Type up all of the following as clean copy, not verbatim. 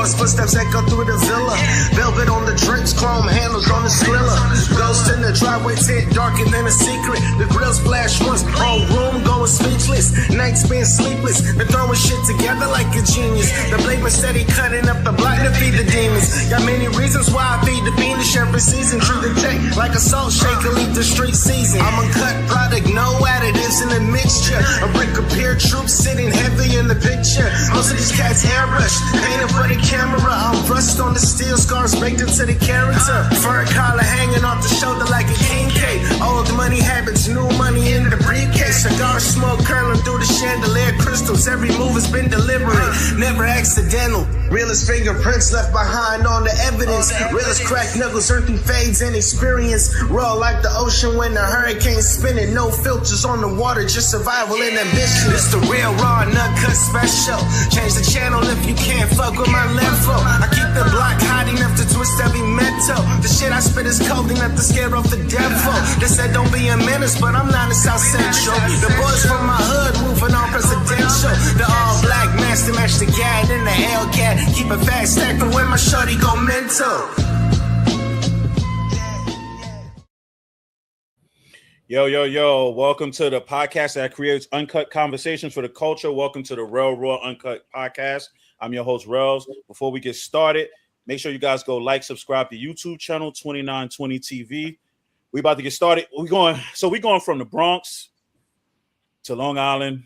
Boss footsteps echo through the villa. Velvet on the drapes, chrome handles on the Skrilla. Ghost in the driveway, tent darker than a secret. The grill splash once, whole room going speechless. Nights been sleepless, been throwing shit together like a genius. The blade was steady cutting up the block to feed the demons. Got many reasons why I feed the fiendish every season. Treat the tech like a salt shaker, leave the street season. I'm a cut product, no additives in the mixture. A brick of peer troops sitting heavy in the picture. Most of these cats airbrushed, painted for the camera. I'm rust on the steel, scars baked into the character. Fur collar hanging off the shoulder like a king cake. Old money habits, new money in the briefcase. Cigar smoke curling through the chandelier crystals. Every move has been deliberate, never accidental. Realest fingerprints left behind on the evidence. Realest cracked knuckles, earthy fades and experience. Raw like the ocean when the hurricane's spinning. No filters on the water, just survival and ambition. It's the real raw nut cut special. Change the channel if you can't fuck with my level. I keep the block hot enough to twist every metal. The shit I spit is cold enough to scare off the devil. They said don't be a menace, but I'm not in South Central. The boys from my hood moving on presidential. The all black master match the gad in the Hellcat. Keep a fast stack for when my shorty go mental. Yo, welcome to the podcast that creates uncut conversations for the culture. Welcome to the Raw Uncut podcast. I'm your host, Rels. Before we get started, make sure you guys go like, subscribe to YouTube channel 2920 TV. We about to get started. We're going from the Bronx to Long Island,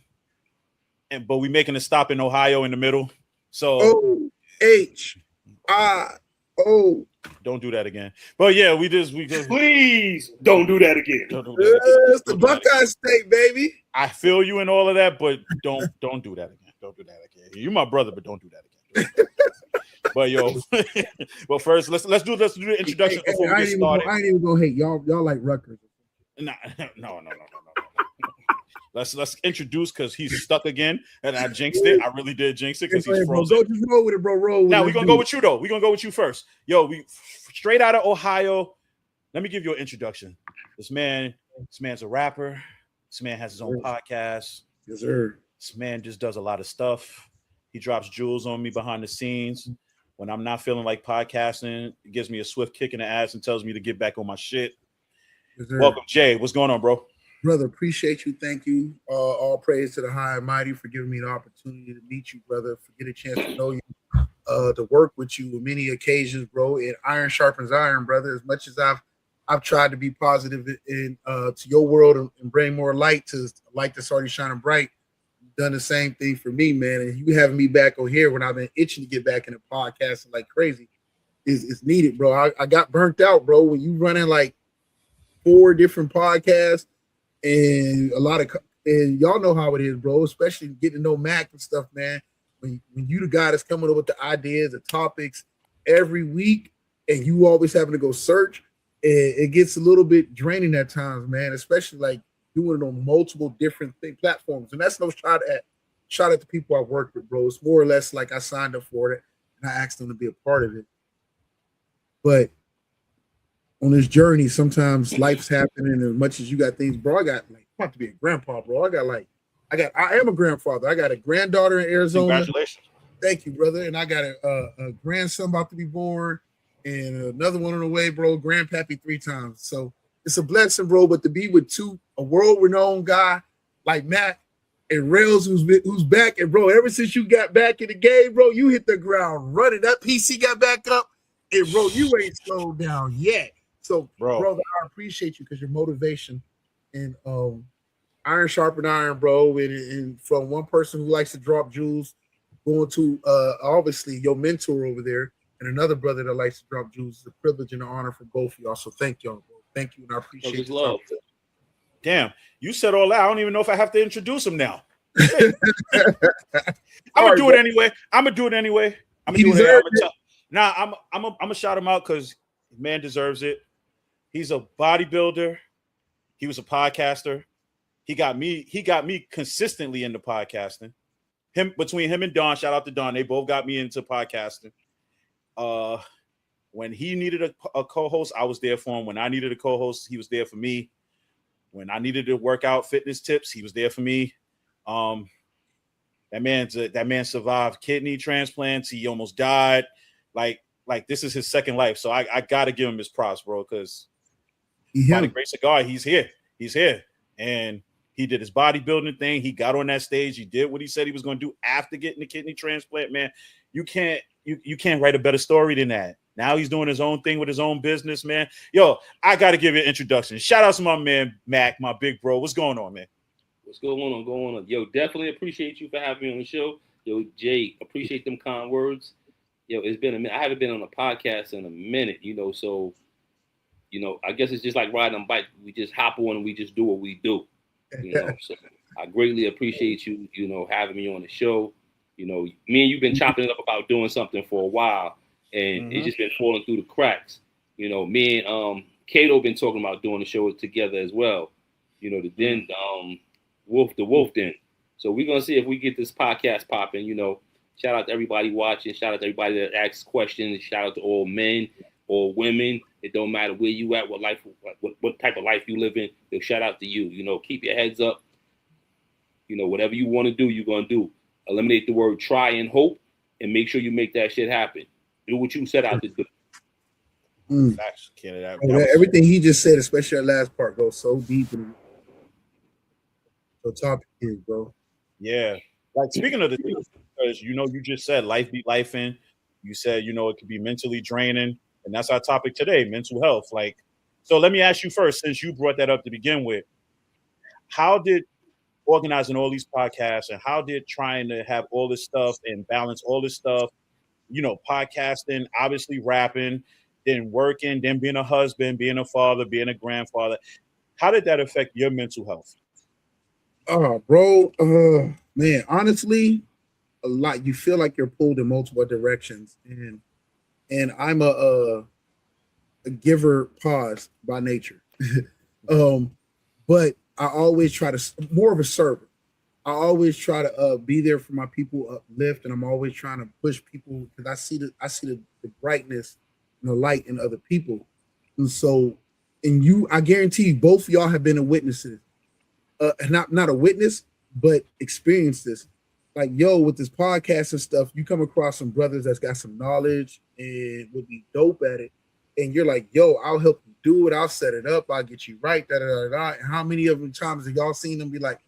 but we making a stop in Ohio in the middle. So O-H-I-O. Don't do that again. But yeah, we just please don't do that again. It's the Buckeye State, baby. I feel you in all of that, but don't do that again. Don't do that again. You're my brother, but don't do that again. But yo, well, first let's do the introduction before we get started. I ain't even gonna hate y'all. Y'all like Rutgers? No. Let's introduce because he's stuck again, and I jinxed it. I really did jinx it because he's frozen. Go just roll with it, bro. Roll. Now we're gonna go with you though. We're gonna go with you first. Yo, we straight out of Ohio. Let me give you an introduction. This man's a rapper. This man has his own podcast. Yes, sir. This man just does a lot of stuff. He drops jewels on me behind the scenes. When I'm not feeling like podcasting, it gives me a swift kick in the ass and tells me to get back on my shit. Yes, welcome, Jay. What's going on, bro? Brother, appreciate you. Thank you. All praise to the high and mighty for giving me the opportunity to meet you, brother, for get a chance to know you, to work with you on many occasions, bro. And iron sharpens iron, brother. As much as I've tried to be positive in to your world and bring more light to light that's already shining bright, you've done the same thing for me, man. And you having me back on here when I've been itching to get back in the podcasting like crazy is needed, bro. I got burnt out, bro. When you running like 4 different podcasts. And and y'all know how it is, bro, especially getting to know Mac and stuff, man. When you the guy that's coming up with the ideas, the topics every week, and you always having to go search, it gets a little bit draining at times, man, especially like doing it on multiple different platforms. And that's no shot at the people I work with, bro. It's more or less like I signed up for it and I asked them to be a part of it. But on this journey, sometimes life's happening, and as much as you got things, bro, I'm about to be a grandpa, bro. I am a grandfather. I got a granddaughter in Arizona. Congratulations. Thank you, brother. And I got a grandson about to be born and another one on the way, bro. Grandpappy 3 times. So it's a blessing, bro. But to be with a world-renowned guy like Matt and Rails, who's back, and bro, ever since you got back in the game, bro, you hit the ground running. That PC got back up, and bro, you ain't slowed down yet. So, brother, I appreciate you because your motivation and iron sharpen iron, bro. And from one person who likes to drop jewels, going to obviously your mentor over there, and another brother that likes to drop jewels. It's a privilege and an honor for both of y'all. So thank y'all, bro. Thank you, and I appreciate you. Love. Damn, you said all that. I don't even know if I have to introduce him now. I'm gonna do it anyway. I'm gonna do it anyway. I'm gonna shout him out because man deserves it. He's a bodybuilder. He was a podcaster. He got me consistently into podcasting. Between him and Don, shout out to Don. They both got me into podcasting. When he needed a co-host, I was there for him. When I needed a co-host, he was there for me. When I needed to work out fitness tips, he was there for me. That man survived kidney transplants. He almost died. Like this is his second life. So I gotta give him his props, bro, because by the grace of God, he's here. He's here. And he did his bodybuilding thing. He got on that stage. He did what he said he was going to do after getting the kidney transplant, man. You can't write a better story than that. Now he's doing his own thing with his own business, man. Yo, I got to give you an introduction. Shout out to my man, Mac, my big bro. What's going on, man? What's going on? Yo, definitely appreciate you for having me on the show. Yo, Jay, appreciate them kind words. Yo, it's been a minute. I haven't been on a podcast in a minute, so, I guess it's just like riding a bike. We just hop on and we just do what we do, So I greatly appreciate you, having me on the show. Me and you've been chopping it up about doing something for a while, and it's just been falling through the cracks. Me and Kato been talking about doing the show together as well. The Wolf Den. So we're gonna see if we get this podcast popping. Shout out to everybody watching. Shout out to everybody that asks questions. Shout out to all men or women. It don't matter where you at, what type of life you live in. Shout out to you. Keep your heads up. Whatever you want to do, you're gonna do. Eliminate the word try and hope, and make sure you make that shit happen. Do what you set out to do. Everything he just said, especially that last part, goes so deep in the topic is, bro. Yeah. Like, speaking of the things, because you just said life be lifing. You said, it could be mentally draining. And that's our topic today, mental health. Like, so let me ask you first, since you brought that up to begin with, how did organizing all these podcasts and how did trying to have all this stuff and balance all this stuff, podcasting, obviously rapping, then working, then being a husband, being a father, being a grandfather, how did that affect your mental health? Bro, man, honestly, a lot. You feel like you're pulled in multiple directions, and I'm a giver pause by nature. But I always try to more of a servant. I always try to be there for my people, uplift, and I'm always trying to push people because I see the brightness and the light in other people. And so, I guarantee you, both of y'all have been a witness to this. Not a witness, but experienced this. Like, with this podcast and stuff, you come across some brothers that's got some knowledge and would be dope at it. And you're like, I'll help you do it. I'll set it up. I'll get you right. And how many of them times have y'all seen them be like,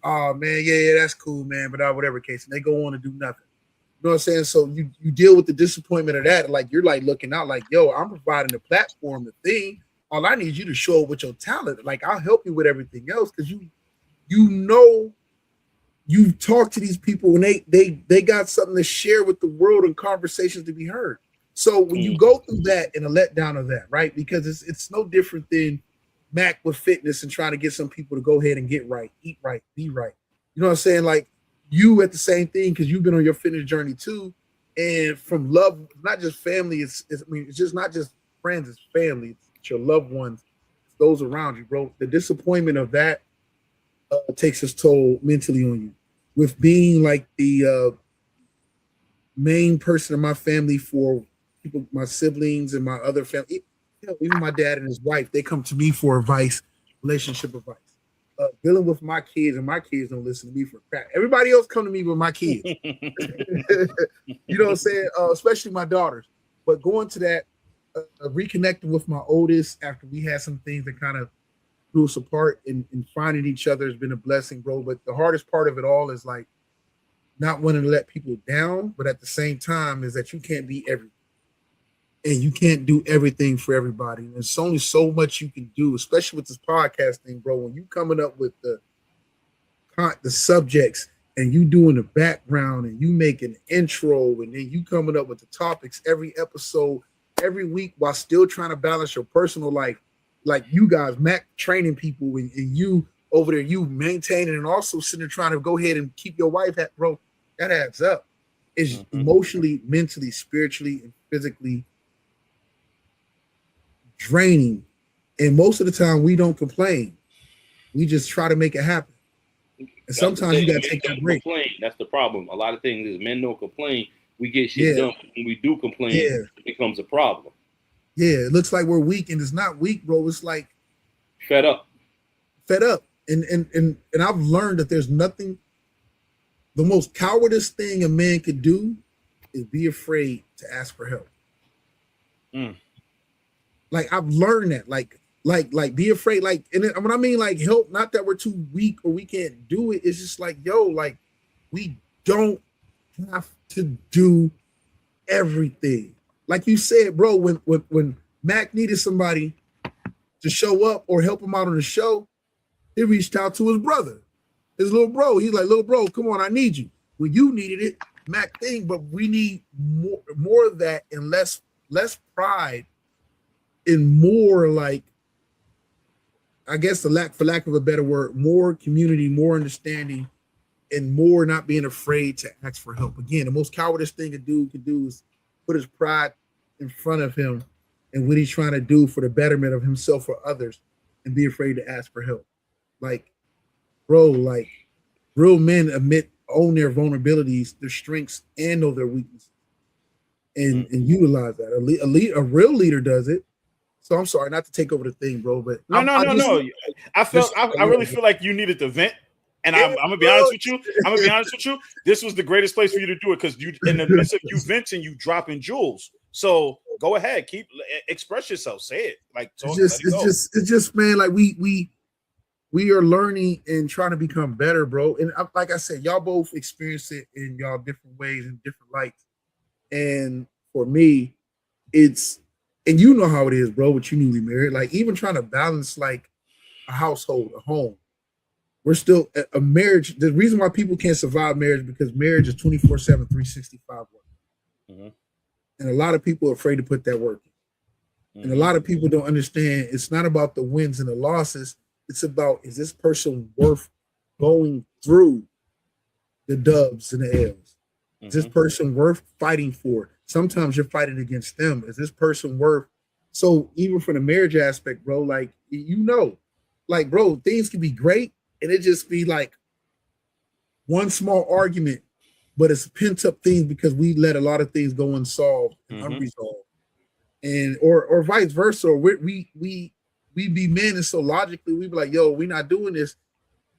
oh, man, yeah, that's cool, man. But whatever case, and they go on to do nothing. You know what I'm saying? So you deal with the disappointment of that. Like, you're like looking out like, I'm providing the platform, the thing. All I need you to show up with your talent. Like, I'll help you with everything else because you talk to these people and they got something to share with the world and conversations to be heard. So when you go through that and a letdown of that, right? Because it's no different than Mac with fitness and trying to get some people to go ahead and get right, eat right, be right. You know what I'm saying? Like, you at the same thing because you've been on your fitness journey too. And from love, not just family, it's just not just friends, it's family. It's your loved ones, it's those around you, bro. The disappointment of that takes its toll mentally on you. With being like the main person in my family for people, my siblings and my other family, even my dad and his wife, they come to me for advice, relationship advice. Dealing with my kids, and my kids don't listen to me for crap. Everybody else come to me with my kids. You know what I'm saying? Especially my daughters. But going to that, reconnecting with my oldest after we had some things that kind of drew us apart and finding each other has been a blessing, bro. But the hardest part of it all is like not wanting to let people down, but at the same time is that you can't be everything. And you can't do everything for everybody. And there's only so much you can do, especially with this podcast thing, bro. When you coming up with the subjects and you doing the background and you making the intro and then you coming up with the topics every episode, every week while still trying to balance your personal life, like you guys, Mac training people and you over there, you maintaining and also sitting there trying to go ahead and keep your wife happy, bro. That adds up. It's emotionally, mentally, spiritually, and physically draining. And most of the time we don't complain. We just try to make it happen. And sometimes you gotta take that break. That's the problem. A lot of things is men don't complain. We get shit done. When we do complain, it becomes a problem. Yeah, it looks like we're weak, and it's not weak, bro. It's like fed up. And I've learned that there's nothing the most cowardice thing a man could do is be afraid to ask for help. Like I've learned that, like be afraid, like, and when I mean like help, not that we're too weak or we can't do it. It's just like, yo, like we don't have to do everything. Like you said, bro, when Mac needed somebody to show up or help him out on the show, he reached out to his brother, his little bro. He's like, little bro, come on, I need you. When you needed it, Mac thing, but we need more of that and less pride and more, like, I guess for lack of a better word, more community, more understanding, and more not being afraid to ask for help. Again, the most cowardice thing a dude could do is put his pride in front of him and what he's trying to do for the betterment of himself or others and be afraid to ask for help. Like, bro, like real men own their vulnerabilities, their strengths, and know their weaknesses and utilize that. A real leader does it. So I'm sorry not to take over the thing, bro, but no. I really feel like you needed to vent. And I'm gonna be honest with you. This was the greatest place for you to do it because you, in the midst of you venting, you dropping jewels. So go ahead, express yourself, say it. Like it's just man, like we are learning and trying to become better, bro. And like I said, y'all both experience it in y'all different ways and different lights. And for me, it's, and you know how it is, bro, with you newly married. Like even trying to balance like a household, a home. We're still a marriage. The reason why people can't survive marriage is because marriage is 24/7, 365 work. Mm-hmm. And a lot of people are afraid to put that work in. Mm-hmm. And a lot of people don't understand it's not about the wins and the losses. It's about, is this person worth going through the dubs and the L's? Mm-hmm. Is this person worth fighting for? Sometimes you're fighting against them. Is this person worth? So even from the marriage aspect, bro, like, you know, like, bro, things can be great. And it just be like one small argument, but it's pent up things because we let a lot of things go unsolved and unresolved, and or vice versa. Or we be men, and so logically we be like, yo, we're not doing this,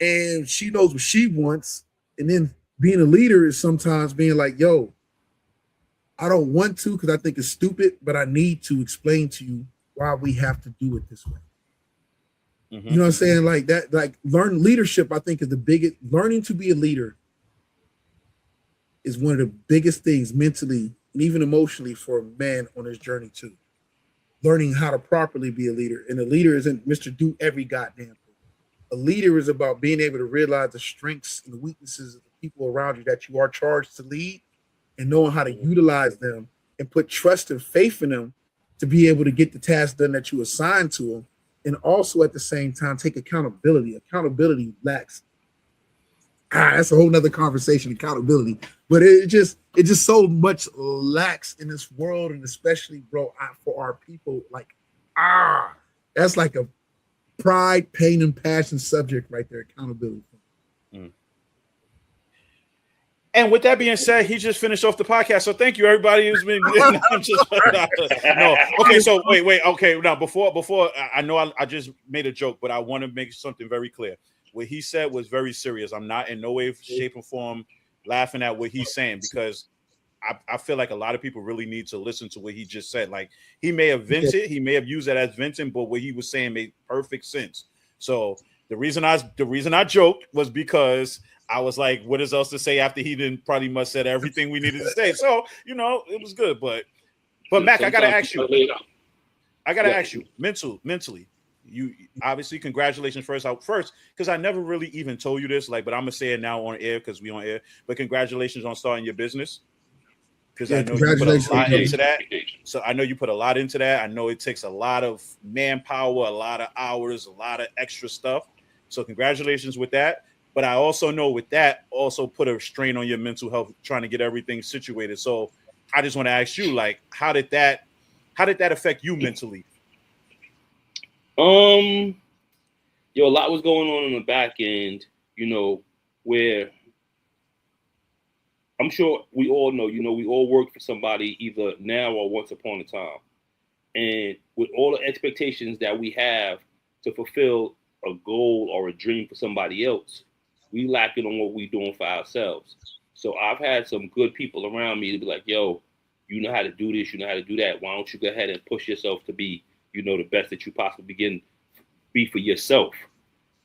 and she knows what she wants, and then being a leader is sometimes being like, yo, I don't want to because I think it's stupid, but I need to explain to you why we have to do it this way. Mm-hmm. You know what I'm saying? Like that, like learn leadership, I think is the biggest. Learning to be a leader is one of the biggest things mentally and even emotionally for a man on his journey too. Learning how to properly be a leader. And a leader isn't Mr. Do every goddamn thing. A leader is about being able to realize the strengths and the weaknesses of the people around you that you are charged to lead, and knowing how to utilize them and put trust and faith in them to be able to get the task done that you assigned to them. And also at the same time, take accountability. Accountability lacks. That's a whole nother conversation, accountability. But it just so much lacks in this world, and especially, bro, for our people, like, that's like a pride, pain, and passion subject right there, accountability. Mm. And with that being said, he just finished off the podcast. So thank you, everybody who's been. No, okay. So wait. Okay, now before I know I just made a joke, but I want to make something very clear. What he said was very serious. I'm not in no way, shape, or form laughing at what he's saying, because I feel like a lot of people really need to listen to what he just said. Like, he may have vented, he may have used it as venting, but what he was saying made perfect sense. So the reason I joked was because I was like, what is else to say after he didn't probably must said everything we needed to say. So, you know, it was good. But Mac, I gotta ask you. Mentally. You obviously, congratulations first, because I never really even told you this, like, but I'm gonna say it now on air because we on air. But congratulations on starting your business. Because I know you put a lot into that. So I know you put a lot into that. I know it takes a lot of manpower, a lot of hours, a lot of extra stuff. So congratulations with that. But I also know with that also put a strain on your mental health, trying to get everything situated. So I just want to ask you, like, how did that affect you mentally? A lot was going on in the back end, you know, where I'm sure we all know, you know, we all work for somebody either now or once upon a time. And with all the expectations that we have to fulfill a goal or a dream for somebody else, We lacking on what we doing for ourselves. So I've had some good people around me to be like, yo, you know how to do this, you know how to do that. Why don't you go ahead and push yourself to be, the best that you possibly can be for yourself.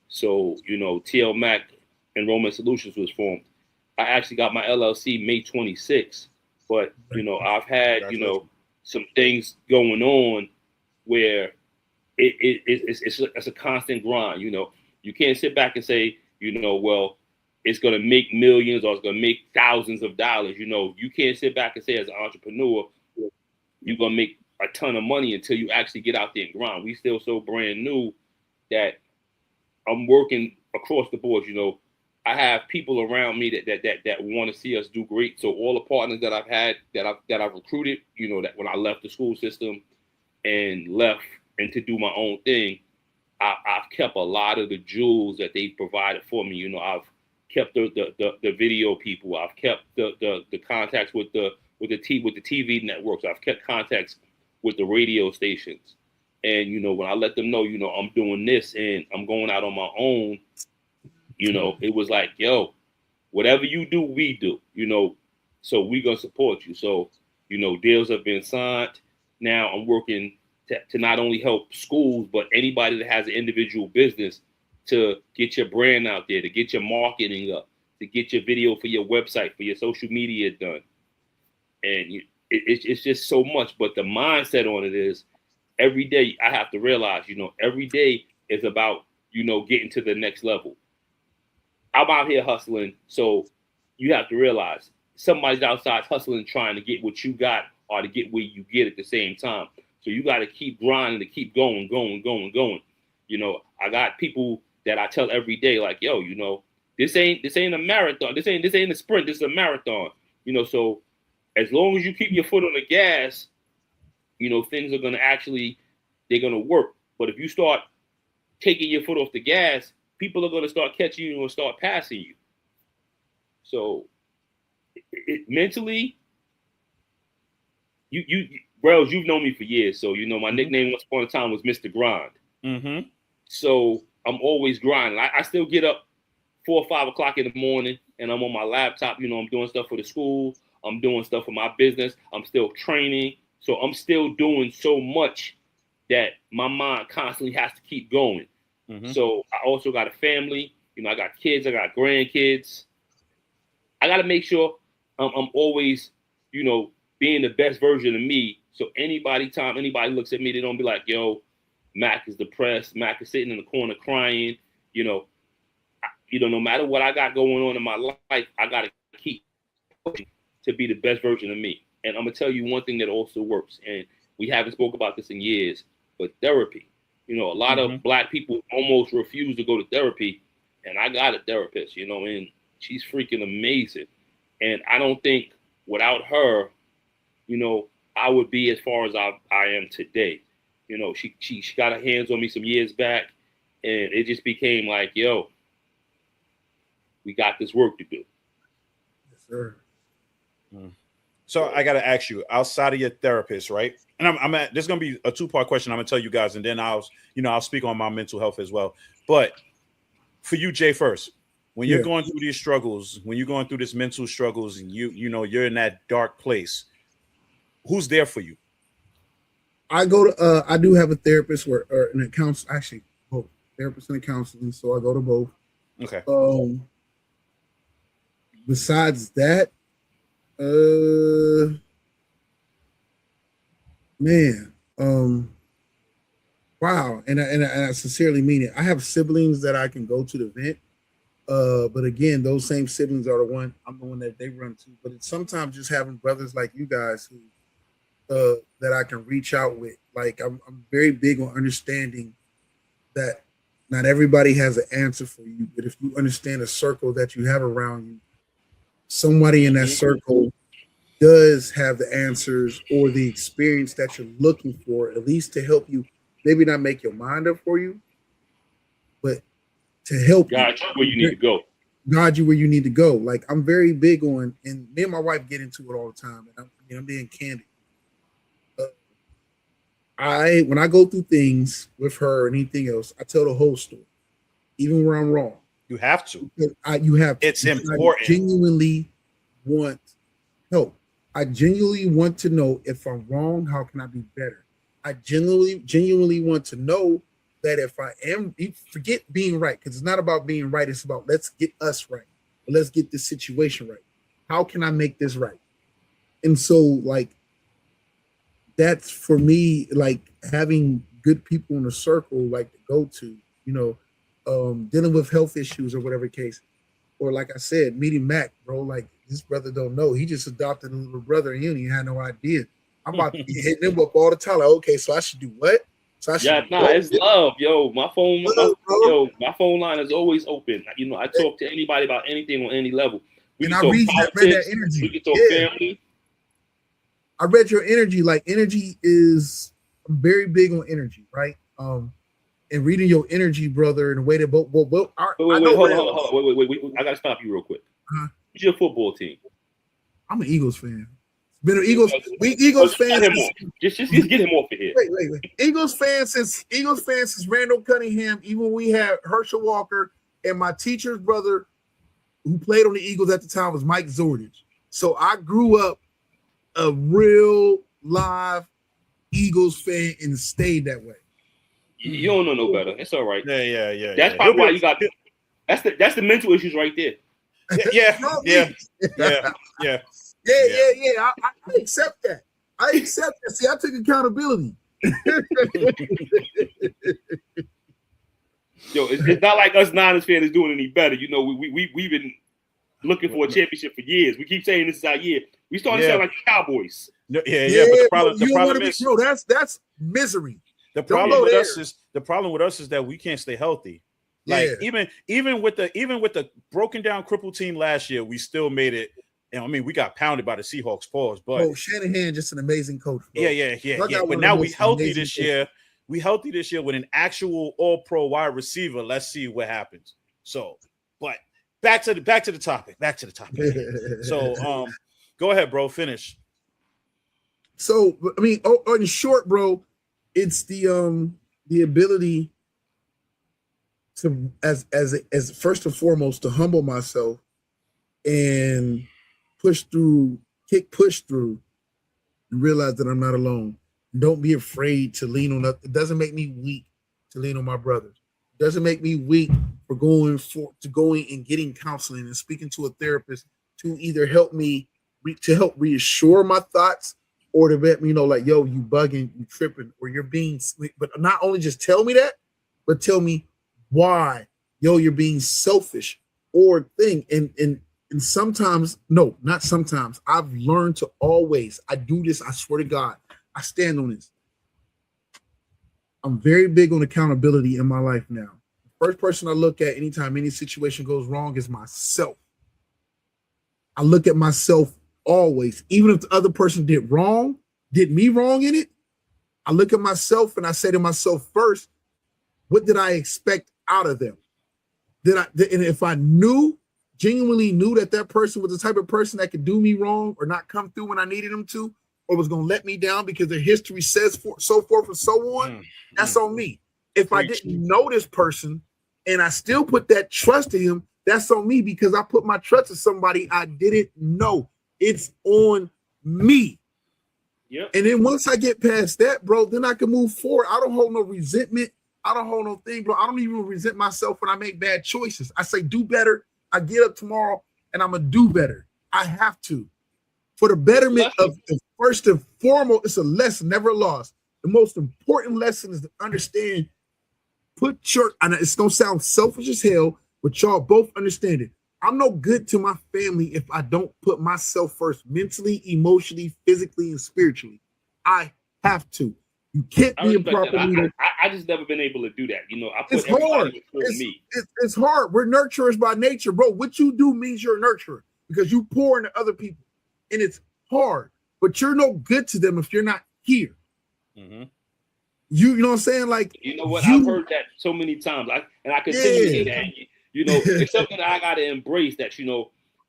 So, TL Mac Enrollment Solutions was formed. I actually got my LLC May 26th, but I've had some things going on where it's a constant grind. You can't sit back and say, well, it's going to make millions or it's going to make thousands of dollars. You can't sit back and say as an entrepreneur, you're going to make a ton of money until you actually get out there and grind. We still so brand new that I'm working across the board. I have people around me that want to see us do great. So all the partners that I've had, that I've recruited, that when I left the school system and left and to do my own thing, I've kept a lot of the jewels that they provided for me. I've kept the video people. I've kept the contacts with the TV networks. I've kept contacts with the radio stations. And when I let them know, I'm doing this and I'm going out on my own, it was like, yo, whatever you do, we do, so we gonna support you. So, deals have been signed. Now I'm working to not only help schools, but anybody that has an individual business to get your brand out there, to get your marketing up, to get your video for your website, for your social media done. And it's just so much. But the mindset on it is every day I have to realize, every day is about, getting to the next level. I'm out here hustling. So you have to realize somebody's outside hustling, trying to get what you got or to get where you get at the same time. So you got to keep grinding, to keep going. I got people that I tell every day, like, yo, this ain't a marathon. This ain't a sprint. This is a marathon. So as long as you keep your foot on the gas, things are they're gonna work. But if you start taking your foot off the gas, people are gonna start catching you and start passing you. So mentally, Wells, you've known me for years, so my nickname once upon a time was Mr. Grind. Mm-hmm. So I'm always grinding. I still get up 4 or 5 o'clock in the morning, and I'm on my laptop. I'm doing stuff for the school. I'm doing stuff for my business. I'm still training. So I'm still doing so much that my mind constantly has to keep going. Mm-hmm. So I also got a family. I got kids. I got grandkids. I got to make sure I'm always, being the best version of me. So anybody looks at me, they don't be like, yo, Mac is depressed. Mac is sitting in the corner crying. No matter what I got going on in my life, I got to keep pushing to be the best version of me. And I'm going to tell you one thing that also works. And we haven't spoke about this in years, but therapy. A lot of Black people almost refuse to go to therapy. And I got a therapist, and she's freaking amazing. And I don't think without her, I would be as far as I am today. She got her hands on me some years back, and it just became like, yo, we got this work to do. Yes, sir. So I got to ask you, outside of your therapist, right? And there's going to be a 2-part question I'm going to tell you guys, and then I'll speak on my mental health as well. But for you, Jay, first, when you're going through these struggles, when you're going through this mental struggles, and you're in that dark place, who's there for you? I go to I do have a therapist or an counselor, actually both therapist and a counselor, so I go to both. Okay. Besides that, wow, and I sincerely mean it. I have siblings that I can go to the vent, but again, those same siblings are I'm the one that they run to. But it's sometimes just having brothers like you guys who that I can reach out with. Like I'm very big on understanding that not everybody has an answer for you, but if you understand a circle that you have around you, somebody in that circle does have the answers or the experience that you're looking for, at least to help you, maybe not make your mind up for you, but to help guide you where you need to go. Guide you where you need to go. Like I'm very big on, and me and my wife get into it all the time, and I'm being candid. When I go through things with her or anything else, I tell the whole story, even where I'm wrong. You have to. You have to. It's important. I genuinely want help. I genuinely want to know if I'm wrong, how can I be better? I genuinely want to know that if I am, forget being right, because it's not about being right. It's about let's get us right. Let's get this situation right. How can I make this right? And so, like, that's for me, like having good people in a circle, like to go to, you know, dealing with health issues or whatever case. Or like I said, meeting Mac, bro, like this brother don't know. He just adopted a little brother and he had no idea. I'm about to be hitting him up all the time. Like, okay, so I should do what? So I should it's love, yo. My phone line is always open. You know, I talk to anybody about anything on any level. We can talk politics, read that energy. We can talk family. I read your energy. Like energy is, I'm very big on energy, right? And reading your energy, brother, in a way that both. Hold on. Wait. I gotta stop you real quick. Who's your football team? I'm an Eagles fan. Been an Eagles. We Eagles fans. Just get him off of here. Wait. Eagles fans since Randall Cunningham. Even when we had Herschel Walker and my teacher's brother, who played on the Eagles at the time, was Mike Zordich. So I grew up a real live Eagles fan and stayed that way. You don't know no better. It's all right. Yeah. That's probably why you got. That's the mental issues right there. Yeah. I accept that. See, I took accountability. Yo, it's not like us Niners fans is doing any better. You know, we've been looking for a championship for years. We keep saying this is our year. We starting to sound like the Cowboys. But the problem is, bro, that's misery. The problem with us is that we can't stay healthy. Like even with the broken down crippled team last year, we still made it. And I mean, we got pounded by the Seahawks. Pause, but Shanahan just an amazing coach. Bro. Yeah. But now we healthy this year. We healthy this year with an actual All-Pro wide receiver. Let's see what happens. So, but back to the topic. So, go ahead, bro. Finish. So, I mean, in short, bro, it's the ability to as first and foremost to humble myself and push through, and realize that I'm not alone. Don't be afraid to lean on that. It doesn't make me weak to lean on my brothers. It doesn't make me weak for going and getting counseling and speaking to a therapist to either help me help reassure my thoughts or to let me know, like, yo, you bugging, you tripping, or you're being, but not only just tell me that, but tell me why, yo, you're being selfish or thing. And sometimes, no, not sometimes, I've learned to always, I do this, I swear to God, I stand on this. I'm very big on accountability in my life now. The first person I look at anytime any situation goes wrong is myself. I look at myself always, even if the other person did me wrong in it. I look at myself and I say to myself first, what did I expect out of them? And if I genuinely knew that person was the type of person that could do me wrong or not come through when I needed them to, or was going to let me down because their history says so forth and so on, that's on me. If I didn't know this person and I still put that trust in him, that's on me because I put my trust in somebody I didn't know. It's on me. Yep. And then once I get past that, bro, then I can move forward. I don't hold no resentment. I don't hold no thing, bro. I don't even resent myself when I make bad choices. I say do better. I get up tomorrow and I'm going to do better. I have to. For the betterment of first and foremost, it's a lesson, never a loss. The most important lesson is to understand, and it's going to sound selfish as hell, but y'all both understand it. I'm no good to my family if I don't put myself first mentally, emotionally, physically, and spiritually. I have to. You can't be a proper leader. I just never been able to do that. You know, I put it's hard. It's hard. We're nurturers by nature, bro. What you do means you're a nurturer because you pour into other people. And it's hard, but you're no good to them if you're not here. Mm-hmm. You know what I'm saying? Like, you know what? I've heard that so many times. I continue to say that. You know, it's something that I got to embrace. That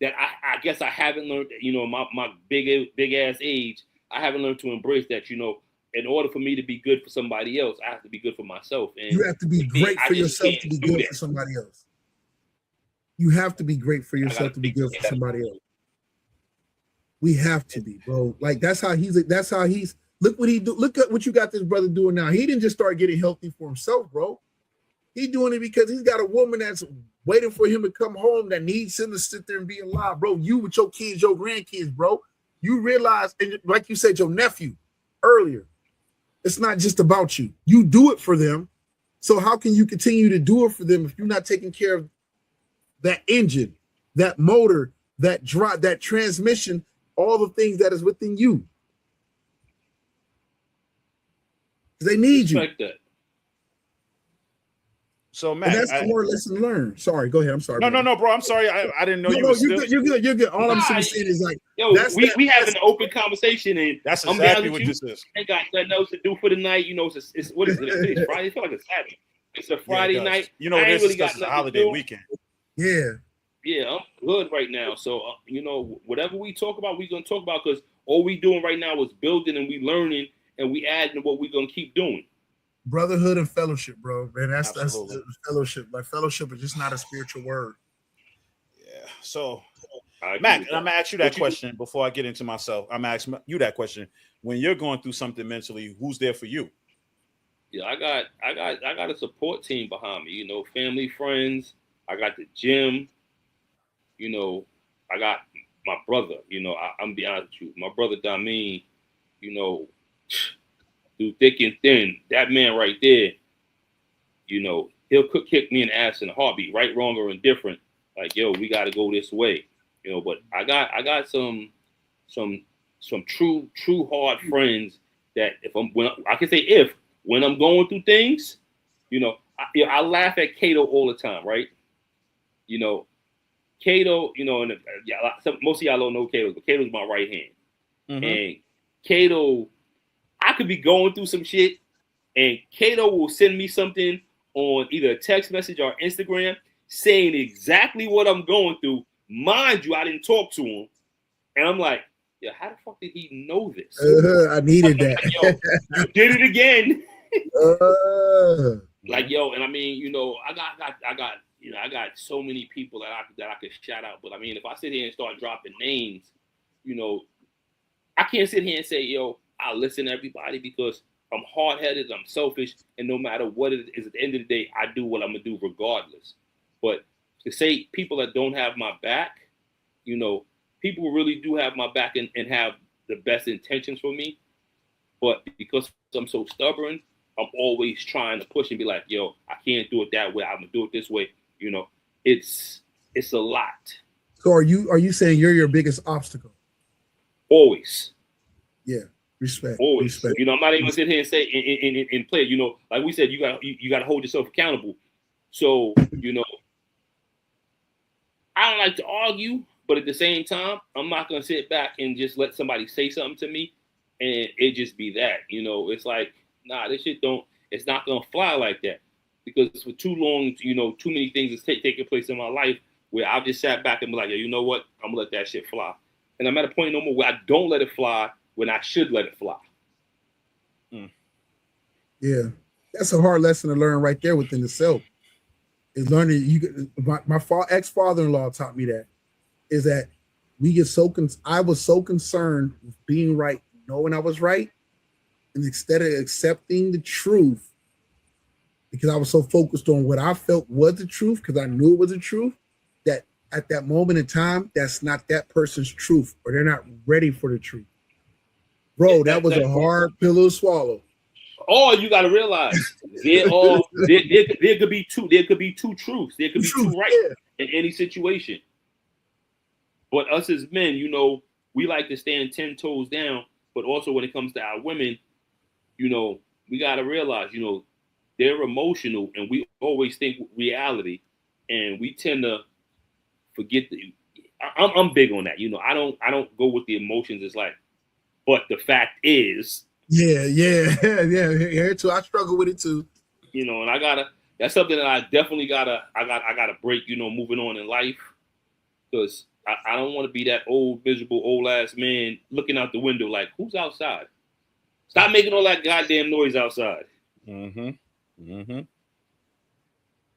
that I guess I haven't learned. You know, my big ass age, I haven't learned to embrace that. You know, in order for me to be good for somebody else, I have to be good for myself. And you have to be great for yourself to be good for somebody else. You have to be great for yourself to be good for somebody else. We have to be, bro. Like that's how he's look what he do. Look at what you got this brother doing now. He didn't just start getting healthy for himself, bro. He's doing it because he's got a woman that's waiting for him to come home that needs him to sit there and be alive, bro. You with your kids, your grandkids, bro. You realize, and like you said, your nephew earlier, it's not just about you. You do it for them. So how can you continue to do it for them if you're not taking care of that engine, that motor, that drive, that transmission, all the things that is within you? They need you. Like that. So, Matt, and that's the more lesson learned. Sorry, go ahead. I'm sorry. No, bro. I'm sorry. I didn't know you were still. You're good. All I'm saying is like, we have an open conversation, and that's exactly what this is. I got nothing else to do for the night. You know, it's what is it? It's Friday. It's like a Saturday. It's a Friday night. You know, this is a holiday weekend. Yeah. Yeah, I'm good right now. So, you know, whatever we talk about, we're going to talk about because all we doing right now is building and we learning and we adding to what we're going to keep doing. Brotherhood and fellowship, bro. Man, that's fellowship. Like fellowship is just not a spiritual word. Yeah. So, Mac, I'm gonna ask you that question before I get into myself. I'm asking you that question. When you're going through something mentally, who's there for you? Yeah, I got a support team behind me. You know, family, friends. I got the gym. You know, I got my brother. You know, I'm be honest with you. My brother Damin. You know. Through thick and thin, that man right there, you know, he'll kick me in the ass in a heartbeat, right, wrong, or indifferent. Like, yo, we got to go this way, you know. But I got some true hard friends that when I'm going through things, you know, I laugh at Kato all the time, right? You know, Kato, you know, and most of y'all don't know Kato, but Kato's my right hand, and Kato. I could be going through some shit and Kato will send me something on either a text message or Instagram saying exactly what I'm going through. Mind you, I didn't talk to him. And I'm like, yeah, how the fuck did he know this? I needed that. Yo, you did it again. Like, yo, and I mean, you know, I got so many people that I could shout out. But I mean, if I sit here and start dropping names, you know, I can't sit here and say, yo, I listen to everybody because I'm hard-headed, I'm selfish, and no matter what it is, at the end of the day, I do what I'm going to do regardless. But to say people that don't have my back, you know, people really do have my back and have the best intentions for me. But because I'm so stubborn, I'm always trying to push and be like, yo, I can't do it that way. I'm going to do it this way. You know, it's a lot. So are you saying you're your biggest obstacle? Always. Yeah. Respect. Always. Respect. You know, I'm not even gonna sit here and say in play. You know, like we said, you got to hold yourself accountable. So, you know, I don't like to argue, but at the same time, I'm not gonna sit back and just let somebody say something to me and it just be that. You know, it's like, nah, this shit it's not gonna fly like that because for too long, you know, too many things is taking place in my life where I've just sat back and be like, yeah, you know what, I'm gonna let that shit fly, and I'm at a point no more where I don't let it fly when I should let it fly. Yeah, that's a hard lesson to learn right there within the self. Is learning. My ex-father-in-law taught me that. Is that we get I was so concerned with being right, knowing I was right, and instead of accepting the truth, because I was so focused on what I felt was the truth, because I knew it was the truth, that at that moment in time, that's not that person's truth, or they're not ready for the truth. Bro, that was a hard pill to swallow. Oh, you got to realize there could be two. There could be two truths. There could be two right in any situation. But us as men, you know, we like to stand 10 toes down. But also when it comes to our women, you know, we got to realize, you know, they're emotional, and we always think reality, and we tend to forget. I'm big on that. You know, I don't go with the emotions. It's like. But the fact is, Here too. I struggle with it too. You know, and that's something that I definitely gotta break. You know, moving on in life, because I don't want to be that old miserable old ass man looking out the window like, who's outside? Stop making all that goddamn noise outside.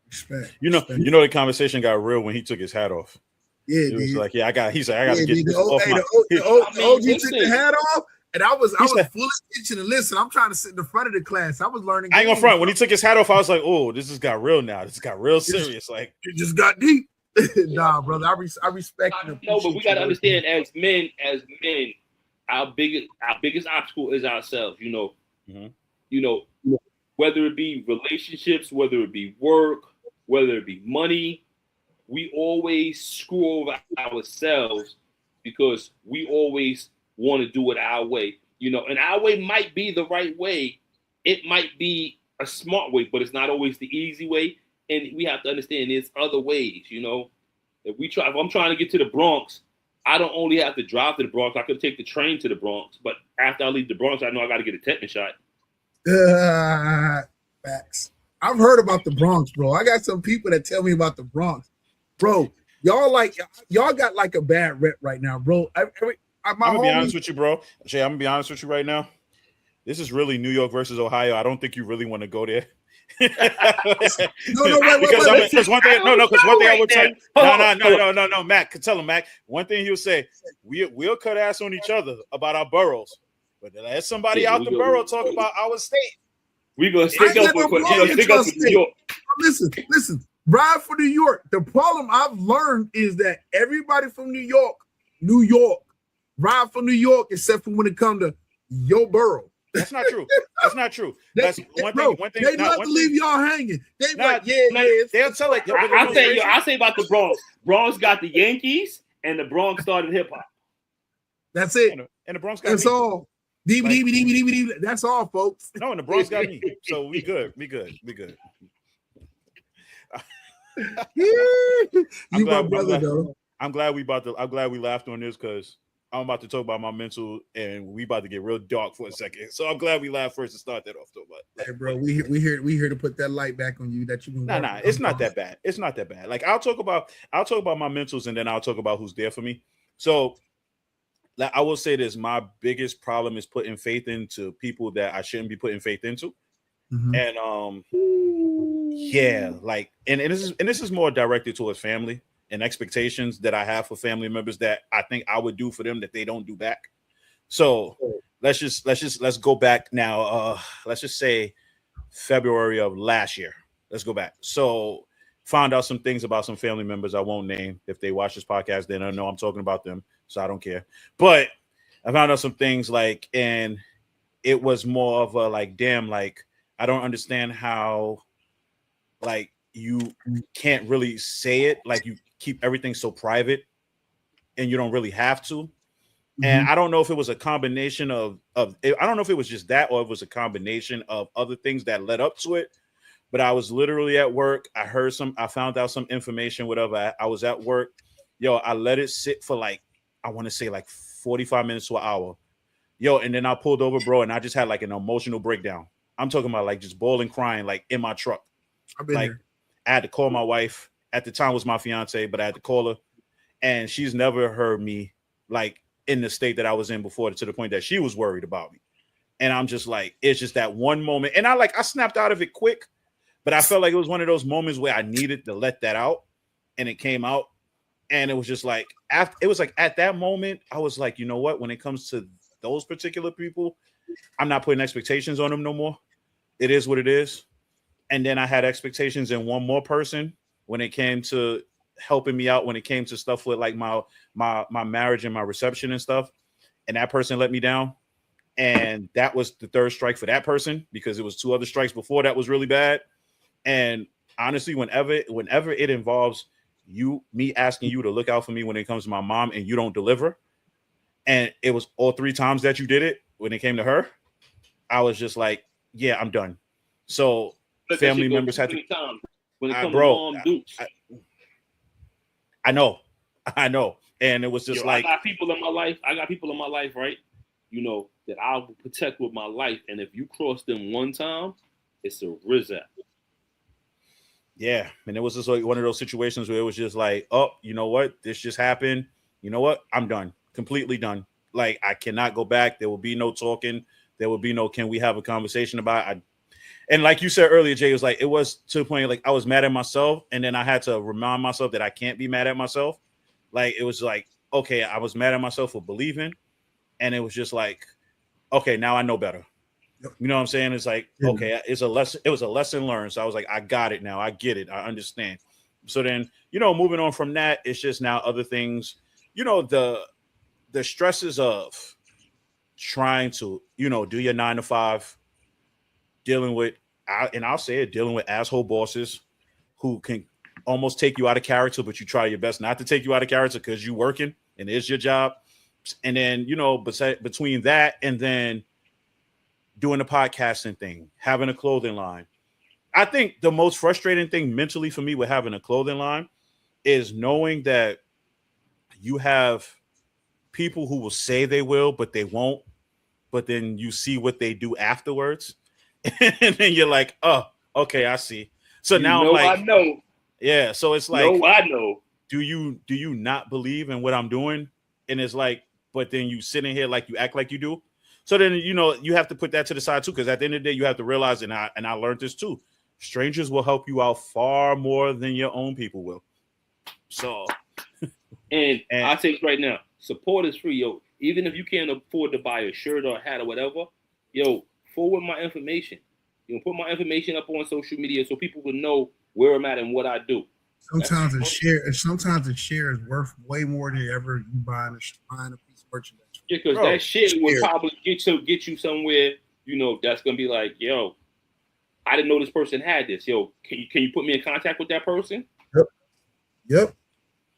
Respect. You know, Respect. the conversation got real when he took his hat off. Yeah, He was dude. like, I got to get this The off my. OG took the hat off, and I was said- full attention to listen. I'm trying to sit in the front of the class. I was learning. I ain't gonna front. When he took his hat off, I was like, oh, this has got real now. This got real serious. Like, it just got deep. Nah, brother. I respect you. No, but we gotta understand as men, our biggest obstacle is ourselves. You know, you know, whether it be relationships, whether it be work, whether it be money, we always screw over ourselves because we always want to do it our way. You know, and our way might be the right way. It might be a smart way, but it's not always the easy way. And we have to understand there's other ways, you know. If I'm trying to get to the Bronx, I don't only have to drive to the Bronx. I could take the train to the Bronx. But after I leave the Bronx, I know I got to get a tetanus shot. Facts. I've heard about the Bronx, bro. I got some people that tell me about the Bronx, bro. Y'all got like a bad rep right now, bro. I'm gonna be honest with you, bro. Jay, I'm gonna be honest with you right now. This is really New York versus Ohio. I don't think you really want to go there. Wait. Because one thing I would tell you. No, Mac. Tell him, Mac. One thing he'll say, we'll cut ass on each other about our boroughs, but let somebody out the borough talk about our state. We're gonna stick up with New York. Listen. Ride for New York. The problem I've learned is that everybody from New York, ride for New York, except for when it comes to your borough. That's not true. That's one thing. They love to leave y'all hanging. They'll tell it. I say about the Bronx. Bronx got the Yankees, and the Bronx started hip hop. That's it. And the Bronx got that's me. all. That's all, folks. No, and the Bronx got me. So we good. You my brother, though. I'm glad we laughed on this because I'm about to talk about my mental, and we about to get real dark for a second. So I'm glad we laughed first to start that off, though. But hey, bro, we here to put that light back on you that you. Nah, it's not that bad. It's not that bad. Like I'll talk about my mentals, and then I'll talk about who's there for me. So I will say this: my biggest problem is putting faith into people that I shouldn't be putting faith into, and yeah, like, and this is more directed towards family and expectations that I have for family members that I think I would do for them that they don't do back. So let's go back now. Let's just say February of last year. Let's go back. So found out some things about some family members I won't name. If they watch this podcast, they don't know I'm talking about them, so I don't care. But I found out some things like, and it was more of a like, damn, like I don't understand how like you can't really say it, like you keep everything so private and you don't really have to. And I don't know if it was a combination of I don't know if it was just that or it was a combination of other things that led up to it. But I was literally at work. I found out some information, whatever. I was at work. Yo, I let it sit for like, I want to say like 45 minutes to an hour. Yo, and then I pulled over, bro, and I just had like an emotional breakdown. I'm talking about like just bawling, crying, like in my truck. Like there. I had to call my wife. At the time was my fiance, but I had to call her. And she's never heard me like in the state that I was in before, to the point that she was worried about me. And I'm just like, it's just that one moment. And I snapped out of it quick, but I felt like it was one of those moments where I needed to let that out. And it came out. And it was just like, at that moment, I was like, you know what? When it comes to those particular people, I'm not putting expectations on them no more. It is what it is. And then I had expectations in one more person when it came to helping me out, when it came to stuff with like my marriage and my reception and stuff. And that person let me down. And that was the third strike for that person, because it was two other strikes before that was really bad. And honestly, whenever it involves me asking you to look out for me when it comes to my mom and you don't deliver, and it was all three times that you did it when it came to her, I was just like, yeah, I'm done. So family members had to. When it comes to mom, I know. And it was just like, I got people in my life, right? You know, that I will protect with my life. And if you cross them one time, it's a rizap. Yeah. And it was just like one of those situations where it was just like, oh, you know what? This just happened. You know what? I'm done. Completely done. Like, I cannot go back. There will be no talking. There will be no, can we have a conversation about it? And like you said earlier, Jay, it was to the point like I was mad at myself, and then I had to remind myself that I can't be mad at myself. Like it was like, okay, I was mad at myself for believing, and it was just like, okay, now I know better. You know what I'm saying? It's like, okay, it's a lesson. It was a lesson learned. So I was like, I got it now. I get it. I understand. So then, moving on from that, it's just now other things. The stresses of trying to, do your 9 to 5, dealing with, and I'll say it, dealing with asshole bosses who can almost take you out of character, but you try your best not to take you out of character because you're working and it's your job. And then, between that and then doing the podcasting thing, having a clothing line. I think the most frustrating thing mentally for me with having a clothing line is knowing that you have people who will say they will, but they won't. But then you see what they do afterwards. And then you're like, oh, okay, I see. So now I'm like, I know. Yeah. So it's like, I know. Do you not believe in what I'm doing? And it's like, but then you sitting here like you act like you do. So then, you have to put that to the side too, because at the end of the day, you have to realize, and I learned this too, strangers will help you out far more than your own people will. So, and I say it right now, support is free, yo. Even if you can't afford to buy a shirt or a hat or whatever, yo, forward my information. Put my information up on social media so people will know where I'm at and what I do. Sometimes a share is worth way more than ever you buying a piece of merchandise. Yeah, because that shit will probably get you somewhere. That's gonna be like, yo, I didn't know this person had this. Yo, can you put me in contact with that person? Yep.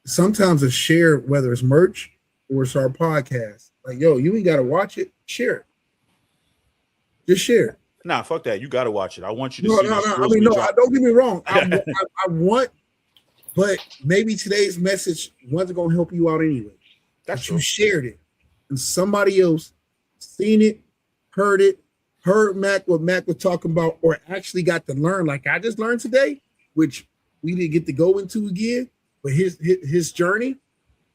Sometimes a share, whether it's merch or it's our podcast, like, yo, you ain't gotta watch it. Share it. Just share it. Nah, fuck that. You gotta watch it. I want you to see. No. I mean, don't get me wrong. I want, but maybe today's message wasn't gonna help you out anyway. That's true. You shared it, and somebody else seen it, heard what Mac was talking about, or actually got to learn, like I just learned today, which we didn't get to go into again, but his journey,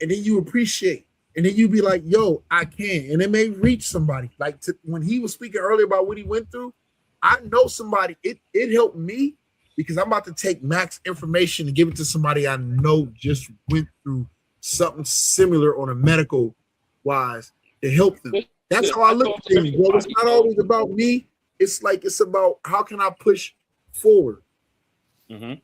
and then you appreciate, and then you be like, yo, I can, and it may reach somebody. Like when he was speaking earlier about what he went through, I know somebody, it helped me because I'm about to take Mac's information and give it to somebody I know just went through something similar on a medical wise to help them. That's how I look at things, bro. It's not always about me. It's about how can I push forward? Mm-hmm.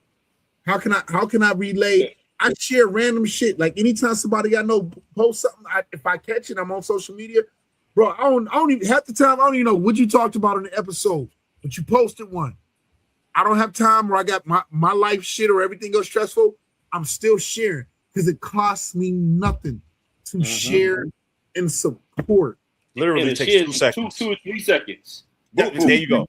How can I relay? I share random shit. Like anytime somebody I know post something, if I catch it, I'm on social media, bro. I don't even half the time. I don't even know what you talked about in the episode, but you posted one. I don't have time where I got my life shit or everything goes stressful. I'm still sharing because it costs me nothing to share and support. Literally and takes 2 seconds. 2 or 3 seconds. Yeah, there you go.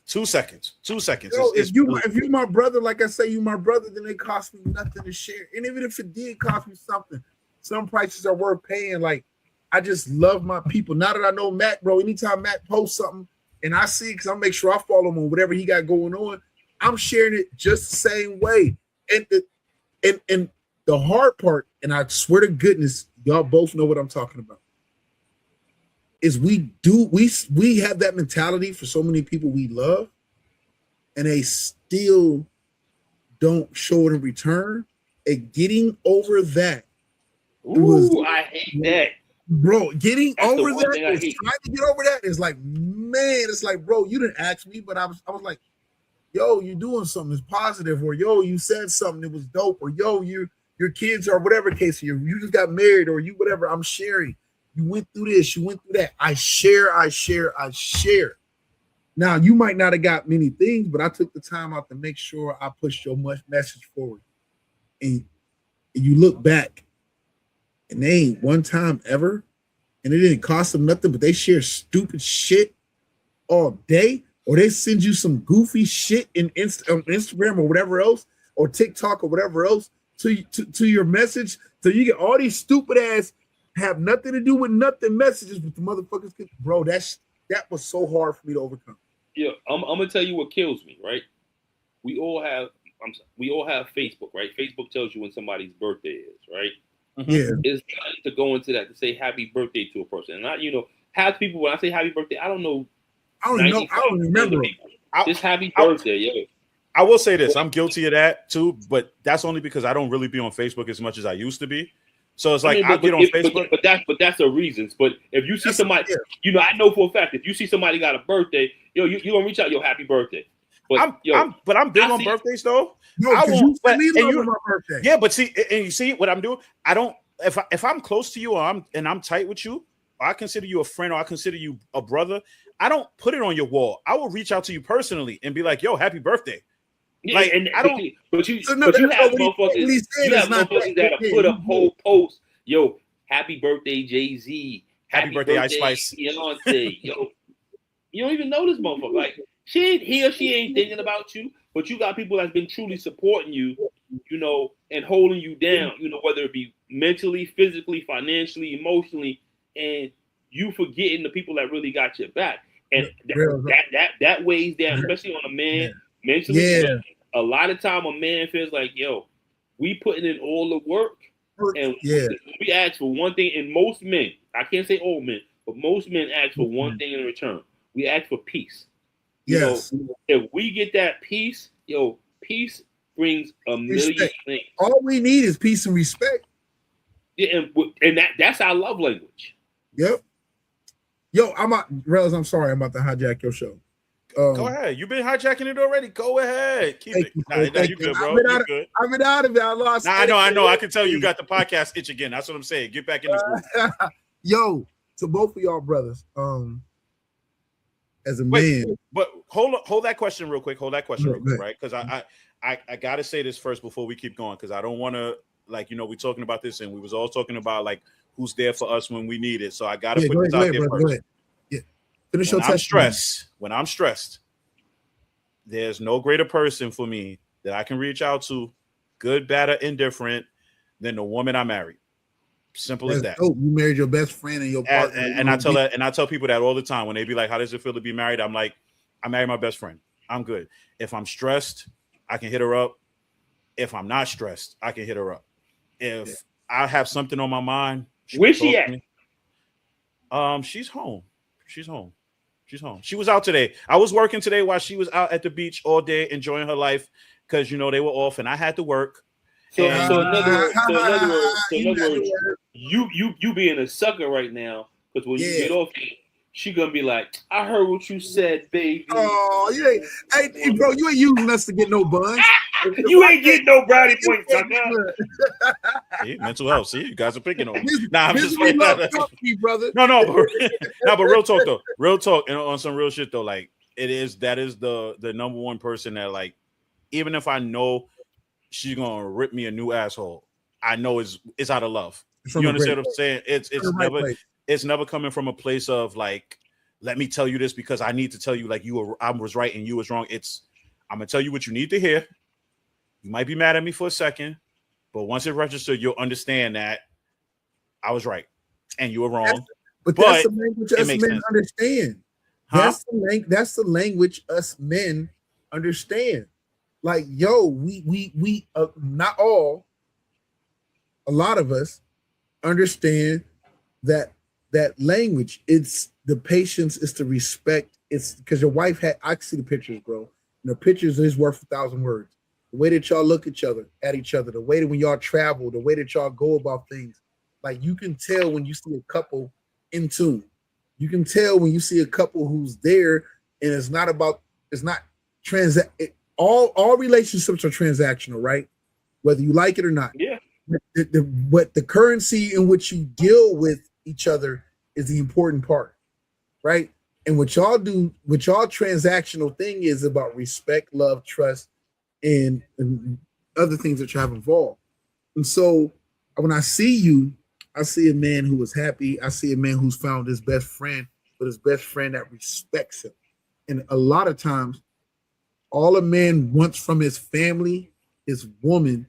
2 seconds. 2 seconds. Yo, if you're my brother, like I say, you my brother, then it costs me nothing to share. And even if it did cost me something, some prices are worth paying. Like I just love my people. Now that I know Matt, bro, anytime Matt posts something and I see it, because I make sure I follow him on whatever he got going on, I'm sharing it just the same way. And the hard part, and I swear to goodness, y'all both know what I'm talking about, is we have that mentality for so many people we love, and they still don't show it in return. And getting over that, I hate that, bro. Getting That's over the one that, thing I hate. trying to get over that is like, man, it's like, bro, you didn't ask me, but I was like, yo, you doing something that's positive, or yo, you said something that was dope, or yo, your kids, or whatever case, you just got married, or you whatever. I'm sharing. You went through this, you went through that. I share. Now, you might not have got many things, but I took the time out to make sure I pushed your message forward. And you look back, and they ain't one time ever, and it didn't cost them nothing, but they share stupid shit all day, or they send you some goofy shit in Instagram or whatever else, or TikTok or whatever else to your message. So you get all these stupid ass, have nothing to do with nothing messages, but the motherfuckers can, bro, that was so hard for me to overcome. Yeah, I'm gonna tell you what kills me, right? We all have Facebook, right? Facebook tells you when somebody's birthday is, right? Mm-hmm. Yeah. It's nice to go into that to say happy birthday to a person. And half people, when I say happy birthday, I don't know. I don't remember. Just happy birthday, yo. I will say this: I'm guilty of that too, but that's only because I don't really be on Facebook as much as I used to be. So it's like I get on Facebook, but that's the reasons. But if you see somebody, you know, I know for a fact if you see somebody got a birthday, yo, you gonna reach out, yo, happy birthday. But I'm big on birthdays though. No, I won't. My birthday. Yeah, but see, and you see what I'm doing. I don't. If I'm close to you or I'm tight with you, or I consider you a friend, or I consider you a brother, I don't put it on your wall. I will reach out to you personally and be like, "Yo, happy birthday." Yeah, like, and I don't. But you have motherfuckers that put up whole posts. Yo, happy birthday, Jay-Z. Happy birthday, Ice Spice. Beyonce. Yo, you don't even know this motherfucker. Like he or she ain't thinking about you, but you got people that's been truly supporting you, you know, and holding you down. You know, whether it be mentally, physically, financially, emotionally, and you forgetting the people that really got your back, and that weighs down, especially on a man. Yeah. Mentally, a lot of time a man feels like, yo, we putting in all the work, and we ask for one thing. And most men, I can't say all men, but most men ask for one thing in return. We ask for peace. Yes. You know, if we get that peace, yo, peace brings a million things. All we need is peace and respect. Yeah, and that's our love language. Yep. Yo, Rels, I'm sorry, I'm about to hijack your show. Go ahead. You've been hijacking it already. Go ahead. Keep it. You good, bro. I've been out of it. I lost. I know. I can tell you got the podcast itch again. That's what I'm saying. Get back in the group. Yo, to both of y'all brothers, as a man. But hold that question real quick. Right? Because I gotta say this first before we keep going, because I don't want to, like, you know, we're talking about this and we was all talking about like who's there for us when we need it. So I gotta put this out there first. When I'm stressed, there's no greater person for me that I can reach out to, good, bad, or indifferent, than the woman I married. Simple as that. You married your best friend and your partner. And I tell people that all the time when they be like, "How does it feel to be married?" I'm like, "I married my best friend. I'm good. If I'm stressed, I can hit her up. If I'm not stressed, I can hit her up. If I have something on my mind, where's she at? She's home. She's home. She was out today. I was working today while she was out at the beach all day enjoying her life because, you know, they were off and I had to work. So in other words, you being a sucker right now, because when you get off, she gonna be like, "I heard what you said, baby." Oh, hey, bro, you ain't using us to get no buns. You ain't getting no brownie points, sucker. See, mental health. See, you guys are picking on me. I'm just brother. No, but real talk though. Real talk, and on some real shit though. Like that is the number one person that, like, even if I know she's gonna rip me a new asshole, I know it's out of love. You understand what I'm saying? It's never coming from a place of like, let me tell you this because I need to tell you like I was right and you was wrong. I'm gonna tell you what you need to hear. You might be mad at me for a second, but once it registers, you'll understand that I was right and you were wrong. But that's the language us men understand. Huh? That's the language us men understand. Like, yo, we not all, a lot of us understand that language. It's the patience, it's the respect. It's because your wife I see the pictures, bro. And the pictures is worth 1,000 words. The way that y'all look at each other, the way that when y'all travel, the way that y'all go about things. Like, you can tell when you see a couple in tune. You can tell when you see a couple who's there, and it's not all relationships are transactional, right? Whether you like it or not. Yeah. But the currency in which you deal with each other is the important part, right? And what y'all transactional thing is about respect, love, trust, and other things that you have involved. And so when I see you, I see a man who is happy. I see a man who's found his best friend, but his best friend that respects him. And a lot of times, all a man wants from his family, his woman,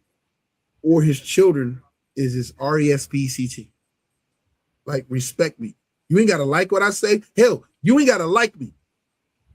or his children is his RESPCT. Like, respect me. You ain't got to like what I say. Hell, you ain't got to like me.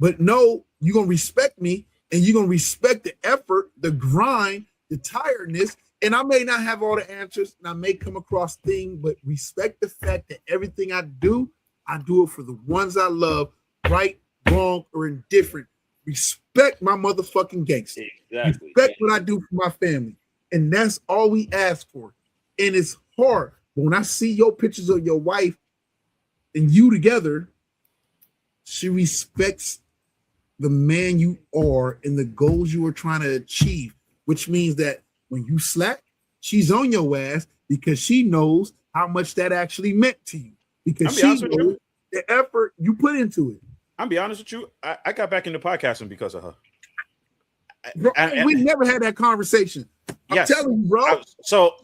But no, you're going to respect me, and you're going to respect the effort, the grind, the tiredness. And I may not have all the answers, and I may come across things, but respect the fact that everything I do it for the ones I love, right, wrong, or indifferent. respect my motherfucking gangster. Exactly. Respect what I do for my family. And that's all we ask for. And it's hard. But when I see your pictures of your wife and you together, she respects the man you are and the goals you are trying to achieve, which means that when you slack, she's on your ass because she knows how much that actually meant to you. Because she knows the effort you put into it. I'll be honest with you. I got back into podcasting because of her. Bro, we never had that conversation. I'm telling you, bro. So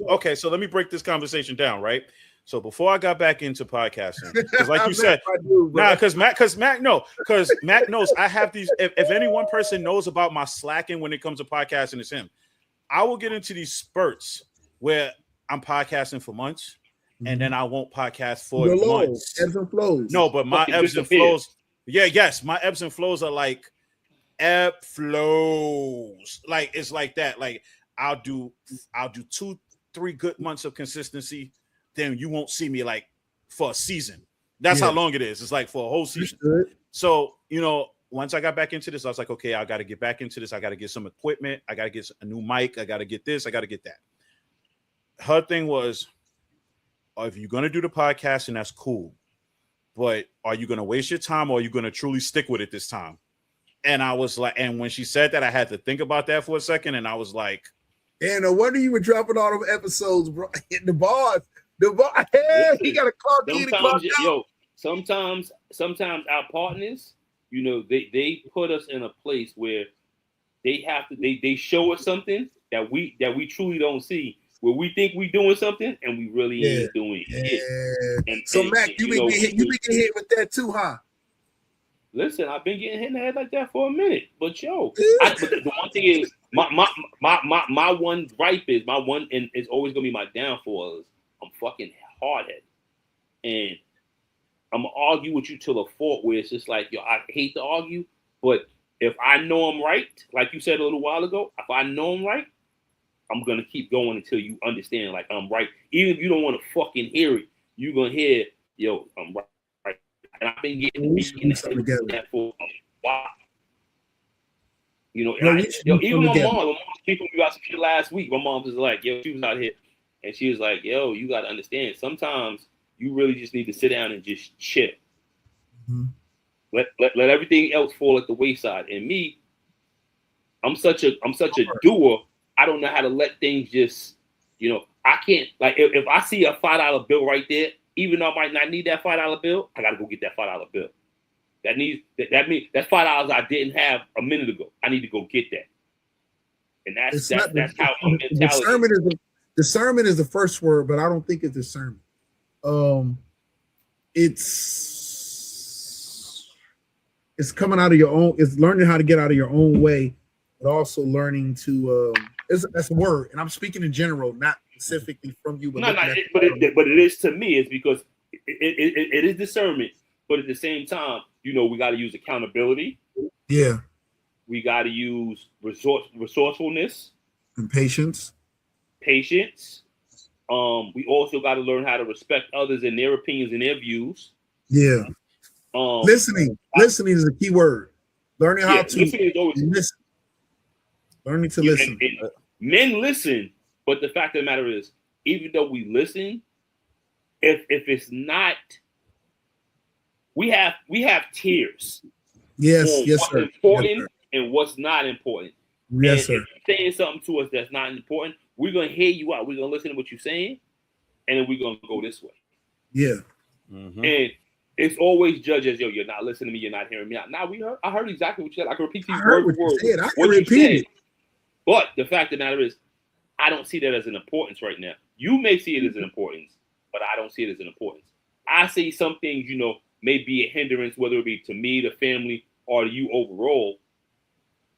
let me break this conversation down, right? So before I got back into podcasting, because like you said, because Mac knows I have these. If any one person knows about my slacking when it comes to podcasting, it's him. I will get into these spurts where I'm podcasting for months, and then I won't podcast for months. Ebbs and flows. No, but my ebbs and flows. My ebbs and flows are like ebb flows. Like it's like that. Like I'll do 2-3 good months of consistency. Then you won't see me like for a season. That's how long it is. It's like for a whole season. So, once I got back into this, I was like, okay, I got to get back into this. I got to get some equipment. I got to get a new mic. I got to get this. I got to get that. Her thing was, if you're going to do the podcast, and that's cool, but are you going to waste your time or are you going to truly stick with it this time? And I was like, and when she said that, I had to think about that for a second. And I was like, and no wonder you were dropping all them episodes, bro. The bars. Hey, he got a clock in and clock out. Sometimes our partners, they put us in a place where they have to. They show us something that we truly don't see. Where we think we doing something and we really ain't doing it. And, so Mac, you been getting hit with that too, huh? Listen, I've been getting hit in the head like that for a minute, but but the one thing is my one gripe is and it's always gonna be my downfall is I'm fucking hard-headed, and I'm gonna argue with you till a fault where it's just like, I hate to argue, but if I know I'm right, like you said a little while ago, if I know I'm right, I'm gonna keep going until you understand like I'm right. Even if you don't want to fucking hear it, you're gonna hear, I'm right. And I've been getting that for a while. Even my mom was speaking about some shit last week. My mom was like, she was out here. And she was like, you got to understand, sometimes you really just need to sit down and just chill. Mm-hmm. Let everything else fall at the wayside. And me, I'm such a doer. I don't know how to let things just, I can't, like, if I see a $5 bill right there, even though I might not need that $5 bill, I got to go get that $5 bill. That means that's $5 I didn't have a minute ago. I need to go get that. And that's how my mentality is. Discernment is the first word, but I don't think it's discernment. It's coming out of your own. It's learning how to get out of your own way, but also learning to. That's a word, and I'm speaking in general, not specifically from you. But but it is to me. It's because it is discernment, but at the same time, we got to use accountability. Yeah, we got to use resourcefulness and patience. We also got to learn how to respect others and their opinions and their views. Yeah. Listening is a key word. Learning how to listen. Learning to listen. And men listen, but the fact of the matter is, even though we listen, if it's not, we have tiers. Yes, what's sir. Important and what's not important. Yes, sir. If you're saying something to us that's not important, we're gonna hear you out. We're gonna listen to what you're saying, and then we're gonna go this way. Yeah. Mm-hmm. And it's always judged as, you're not listening to me, you're not hearing me out. Now I heard exactly what you said. I can repeat to you word for word. I can repeat it. But the fact of the matter is, I don't see that as an importance right now. You may see it as an importance, but I don't see it as an importance. I see some things, may be a hindrance, whether it be to me, the family, or to you overall.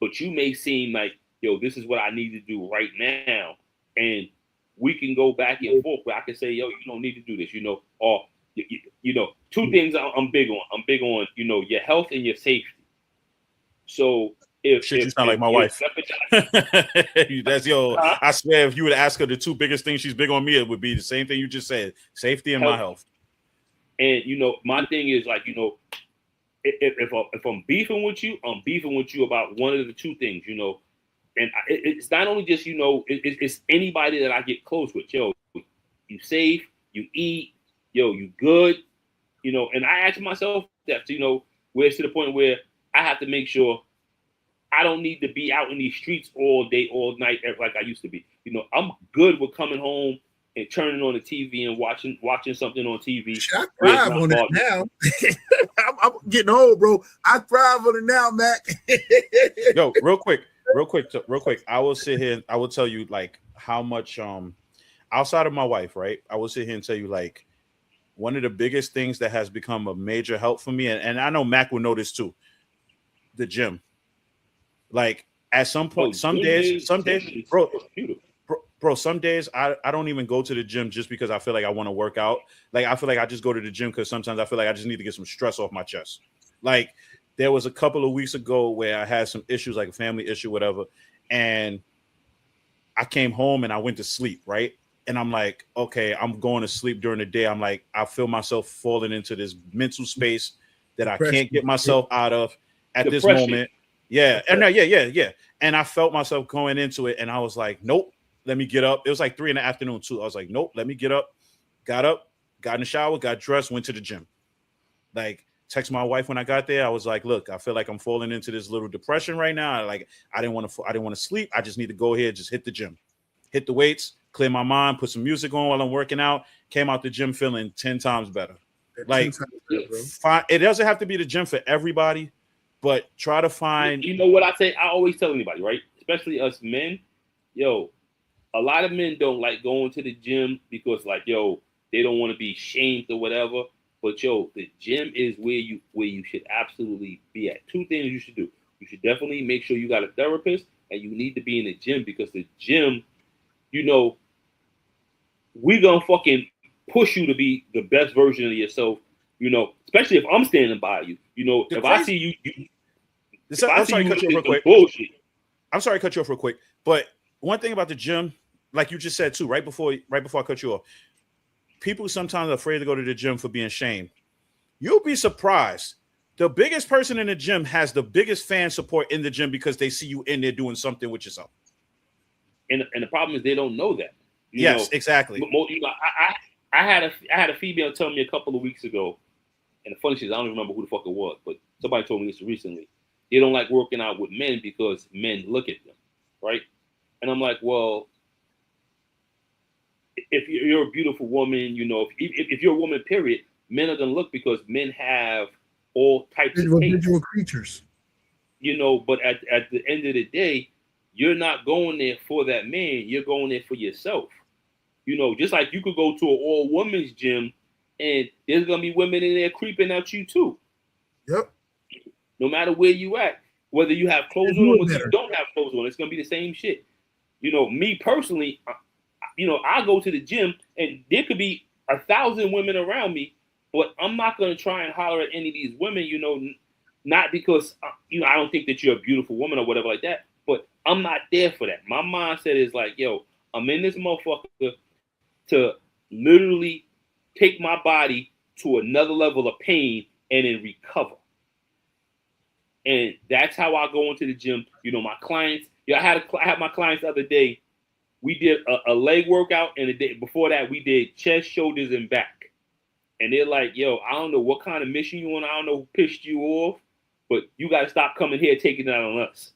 But you may seem like, this is what I need to do right now. And we can go back and forth where I can say, you don't need to do this, or, two things I'm big on. I'm big on, your health and your safety. So you sound like my wife. That's I swear, if you would ask her the two biggest things she's big on me, it would be the same thing you just said: safety and my health. And my thing is like, if I'm beefing with you, I'm beefing with you about one of the two things, you know. And it's not only just, you know, it's anybody that I get close with. Yo, you safe, you eat, yo, you good, you know. And I ask myself that, you know, where it's to the point where I have to make sure I don't need to be out in these streets all day, all night, like I used to be. You know, I'm good with coming home and turning on the TV and watching something on TV. I thrive on it now. I'm getting old, bro. I thrive on it now, Mac. Yo, real quick. I will sit here. I will tell you like how much outside of my wife, right? I will sit here and tell you like one of the biggest things that has become a major help for me, and I know Mac will know this too. The gym. Like at some point, some days, bro, some days I don't even go to the gym just because I feel like I want to work out. Like I feel like I just go to the gym because sometimes I feel like I just need to get some stress off my chest. Like there was a couple of weeks ago where I had some issues, like a family issue, whatever, and I came home and I went to sleep, right? And I'm like, okay, I'm going to sleep during the day. I'm like, I feel myself falling into this mental space that I can't get myself out of at this moment. Yeah. And yeah. And I felt myself going into it. And I was like, nope, let me get up. It was like 3 PM too. I was like, nope, let me get up. Got up, got in the shower, got dressed, went to the gym. Like, text my wife when I got there. I was like, look, I feel like I'm falling into this little depression right now. Like, I didn't want to sleep. I just need to go ahead, just hit the gym, hit the weights, clear my mind, put some music on while I'm working out. Came out the gym feeling 10 times better. Like, it doesn't have to be the gym for everybody, but try to find. You know what I say? I always tell anybody, right? Especially us men. Yo, a lot of men don't like going to the gym because, like, yo, they don't want to be shamed or whatever. But yo, the gym is where you should absolutely be at. 2 things you should do. You should definitely make sure you got a therapist, and you need to be in the gym because the gym, you know, we gonna fucking push you to be the best version of yourself. You know, especially if I'm standing by you. You know, if I see you, I'm sorry to cut you off real quick. Bullshit. I'm sorry to cut you off real quick. But one thing about the gym, like you just said too, right before I cut you off. People sometimes are afraid to go to the gym for being shamed. You'll be surprised. The biggest person in the gym has the biggest fan support in the gym because they see you in there doing something with yourself. And the problem is they don't know that. Yes, exactly. You know, I had a female tell me a couple of weeks ago, and the funny thing is I don't even remember who the fuck it was, but somebody told me this recently. They don't like working out with men because men look at them, right? And I'm like, well, if you're a beautiful woman, you know, if you're a woman, period, men are gonna look because men have all types of visual creatures, you know. But at the end of the day, you're not going there for that man. You're going there for yourself. You know, just like you could go to an all women's gym, and there's gonna be women in there creeping at you too. Yep. No matter where you at, whether you have clothes on or whether you don't have clothes on, it's gonna be the same shit. You know, me personally. You know, I go to the gym and there could be 1,000 women around me, but I'm not going to try and holler at any of these women, you know, not because, you know, I don't think that you're a beautiful woman or whatever like that, but I'm not there for that. My mindset is like, yo, I'm in this motherfucker to literally take my body to another level of pain and then recover. And that's how I go into the gym. You know, my clients, I had my clients the other day. We did a leg workout, and the day before that, we did chest, shoulders, and back. And they're like, yo, I don't know what kind of mission you on. I don't know who pissed you off, but you got to stop coming here taking it out on us.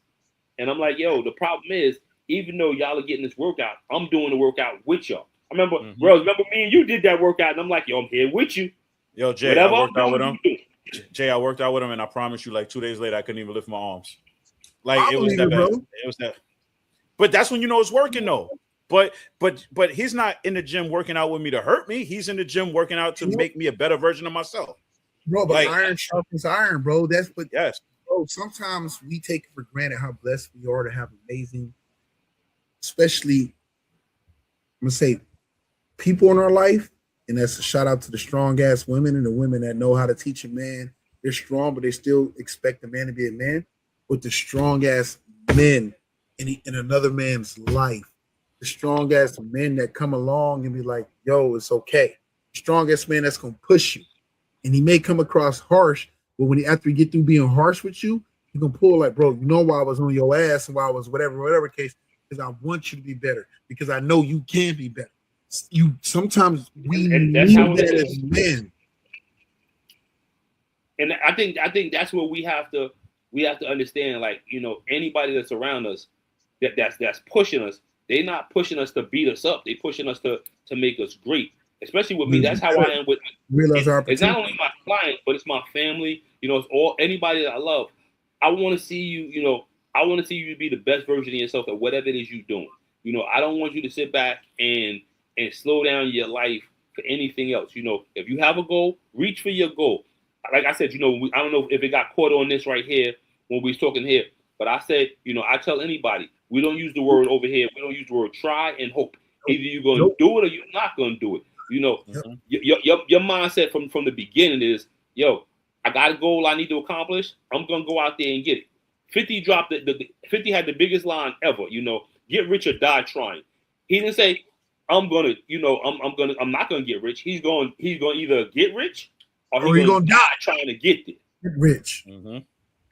And I'm like, yo, the problem is, even though y'all are getting this workout, I'm doing the workout with y'all. I remember, remember me and you did that workout, and I'm like, yo, I'm here with you. Yo, Jay, whatever I worked out with him. Jay, I worked out with him, and I promise you, like 2 days later, I couldn't even lift my arms. Like, it was that bad. It was that. But that's when you know it's working, though. But he's not in the gym working out with me to hurt me. He's in the gym working out to make me a better version of myself. Bro, but like, iron sharpens iron, bro. That's what. Yes. Bro, sometimes we take it for granted how blessed we are to have amazing, especially, I'm gonna say, people in our life. And that's a shout out to the strong ass women and the women that know how to teach a man. They're strong, but they still expect the man to be a man. With the strong ass men in another man's life. The strong ass men that come along and be like, yo, it's okay. The strongest man that's gonna push you. And he may come across harsh, But when after he get through being harsh with you, he gonna pull like, bro, you know why I was on your ass and why I was whatever case, because I want you to be better, because I know you can be better. You sometimes we and that's need how it that is. as men. And I think that's what we have to understand. Like, you know, anybody that's around us that's pushing us, they're not pushing us to beat us up. They're pushing us to make us great. Especially with me. That's how I am with realize our it's not only my clients, but it's my family. You know, it's all anybody that I love. I want to see you, you know, I want to see you be the best version of yourself at whatever it is you're doing. You know, I don't want you to sit back and slow down your life for anything else. You know, if you have a goal, reach for your goal. Like I said, you know, I don't know if it got caught on this right here when we was talking here, but I said, you know, I tell anybody, we don't use the word over here. We don't use the word try and hope. Either you're going to do it or you're not going to do it. You know, your mindset from the beginning is, yo, I got a goal I need to accomplish. I'm going to go out there and get it. 50 dropped 50 had the biggest line ever, you know, get rich or die trying. He didn't say, I'm going to, you know, I'm not going to get rich. He's going to either get rich or he's going to die trying to get there. Get rich. Mm-hmm.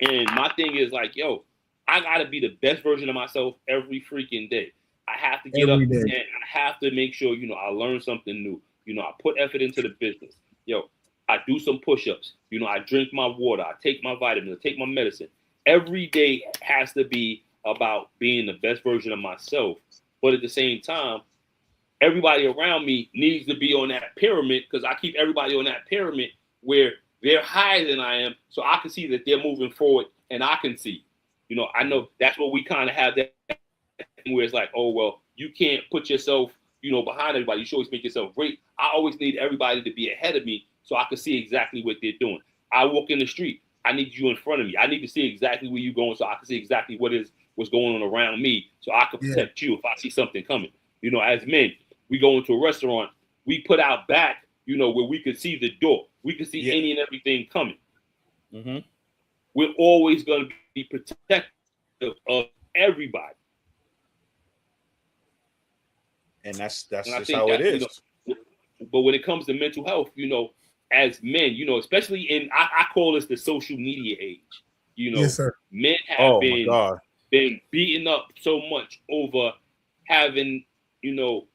And my thing is like, yo, I got to be the best version of myself every freaking day. I have to get up and I have to make sure, you know, I learn something new. You know, I put effort into the business. Yo, I do some push-ups. You know, I drink my water. I take my vitamins. I take my medicine. Every day has to be about being the best version of myself. But at the same time, everybody around me needs to be on that pyramid, because I keep everybody on that pyramid where they're higher than I am, so I can see that they're moving forward and I can see. You know, I know that's what we kind of have that where it's like, oh, well, you can't put yourself, you know, behind everybody. You should always make yourself great. I always need everybody to be ahead of me so I can see exactly what they're doing. I walk in the street. I need you in front of me. I need to see exactly where you're going so I can see exactly what's going on around me so I can protect you if I see something coming. You know, as men, we go into a restaurant, we put our back, you know, where we can see the door. We can see any and everything coming. Mm-hmm. We're always going to be protective of everybody. And that's just how it is. You know, but when it comes to mental health, you know, as men, you know, especially I call this the social media age. You know, men have been beaten up so much over having, you know,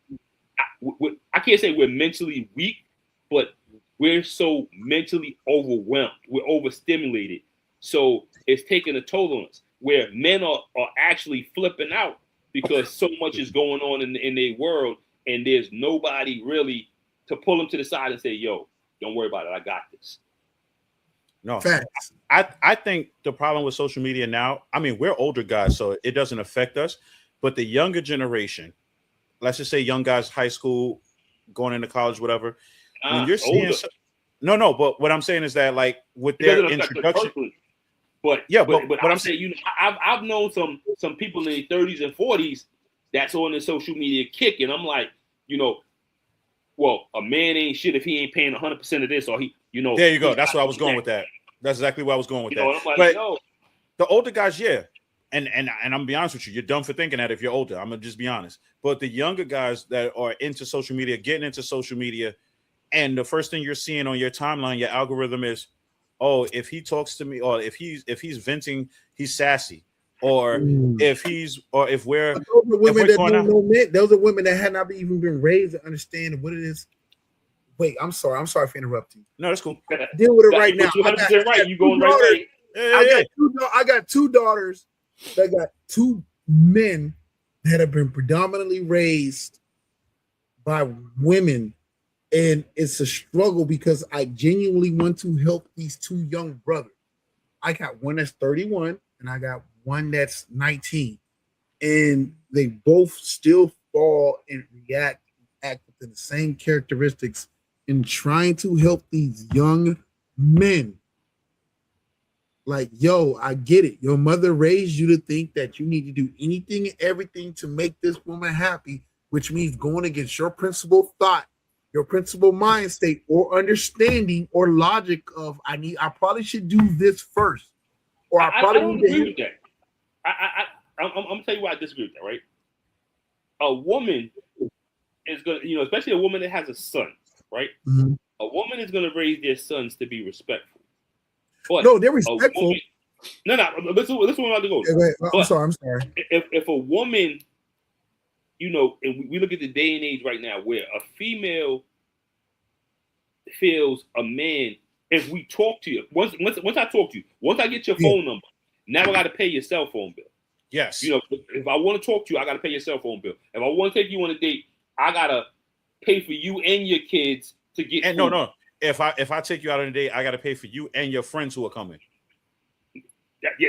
I can't say we're mentally weak, but we're so mentally overwhelmed. We're overstimulated. So it's taking a toll on us, where men are actually flipping out because so much is going on in their world, and there's nobody really to pull them to the side and say, yo, don't worry about it. I got this. No, facts. I think the problem with social media now, I mean, we're older guys, so it doesn't affect us, but the younger generation, let's just say young guys, high school, going into college, whatever, when you're seeing no, but what I'm saying is that, like, with their introduction, but I'm saying, you know, I've known some people in their 30s and 40s that's on the social media kick, and I'm like, you know, well, a man ain't shit if he ain't paying 100% of this, or he, you know. There you go. That's where I was going with that. That's exactly where I was going with that. I'm like, but no. The older guys, yeah. And I'm gonna be honest with you, you're dumb for thinking that if you're older. I'm gonna just be honest. But the younger guys that are into social media, getting into social media, and the first thing you're seeing on your timeline, your algorithm is, oh, if he talks to me, or if he's venting, he's sassy. Or if we're women that don't know men, those are women that had not even been raised to understand what it is. Wait, I'm sorry for interrupting. No, that's cool. Deal with it right now. I got two daughters that got two men that have been predominantly raised by women, and it's a struggle because I genuinely want to help these two young brothers. I got one that's 31 and I got one that's 19, and they both still fall and act with the same characteristics in trying to help these young men. Like, yo, I get it. Your mother raised you to think that you need to do anything and everything to make this woman happy, which means going against your principal thought, your principal mind state, or understanding or logic of I probably should do this first. Or I don't agree with that. I'm gonna tell you why I disagree with that, right? A woman is gonna, you know, especially a woman that has a son, right? Mm-hmm. A woman is gonna raise their sons to be respectful. But no, they're respectful. No, this is what I'm about to go. I'm sorry. If a woman, and we look at the day and age right now where a female feels a man, if we talk to you, once I talk to you, once I get your phone number, now I got to pay your cell phone bill. Yes. If I want to talk to you, I got to pay your cell phone bill. If I want to take you on a date, I got to pay for you and your kids to get food. No. If I take you out on a date, I got to pay for you and your friends who are coming.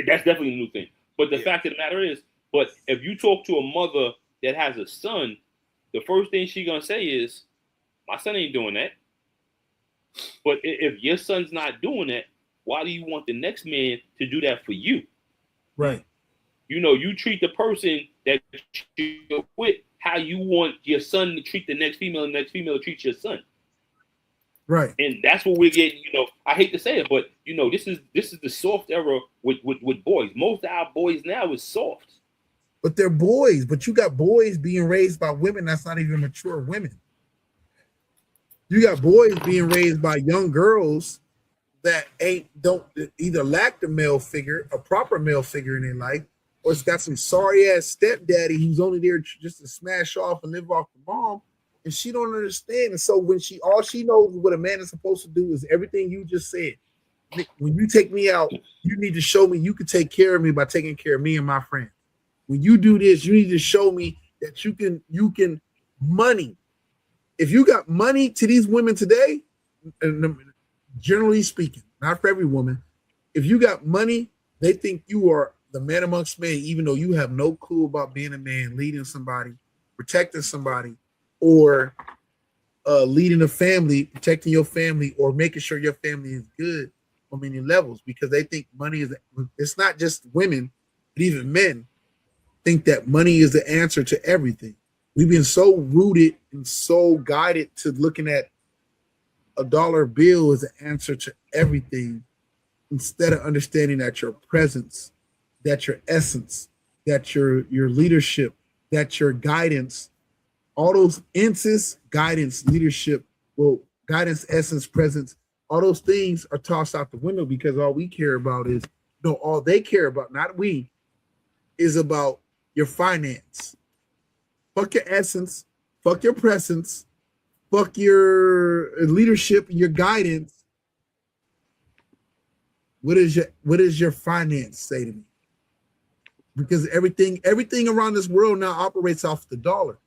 That's definitely a new thing. But the fact of the matter is, but if you talk to a mother that has a son, the first thing she's going to say is, my son ain't doing that. But if your son's not doing that, why do you want the next man to do that for you? Right. You treat the person that you're with how you want your son to treat the next female, and the next female to treat your son. Right. And that's what we're getting. I hate to say it, but this is the soft era with boys. Most of our boys now is soft. But they're boys. But you got boys being raised by women that's not even mature women. You got boys being raised by young girls that don't either lack the male figure, a proper male figure in their life, or it's got some sorry ass stepdaddy who's only there just to smash off and live off the mom, and she don't understand. And so when all she knows what a man is supposed to do is everything you just said. When you take me out, you need to show me you can take care of me by taking care of me and my friends. When you do this, you need to show me that you can money. If you got money to these women today, generally speaking, not for every woman, if you got money, they think you are the man amongst men, even though you have no clue about being a man, leading somebody, protecting somebody, or leading a family, protecting your family, or making sure your family is good on many levels, because they think money is, it's not just women, but even men think that money is the answer to everything. We've been so rooted and so guided to looking at a dollar bill as an answer to everything, instead of understanding that your presence, that your essence, that your leadership, that your guidance, all those instances, guidance, leadership, guidance, essence, presence, all those things are tossed out the window, because all we care about is, all they care about, not we, is about your finance. Fuck your essence, fuck your presence, fuck your leadership, your guidance. What does your finance say to me? Because everything around this world now operates off the dollar.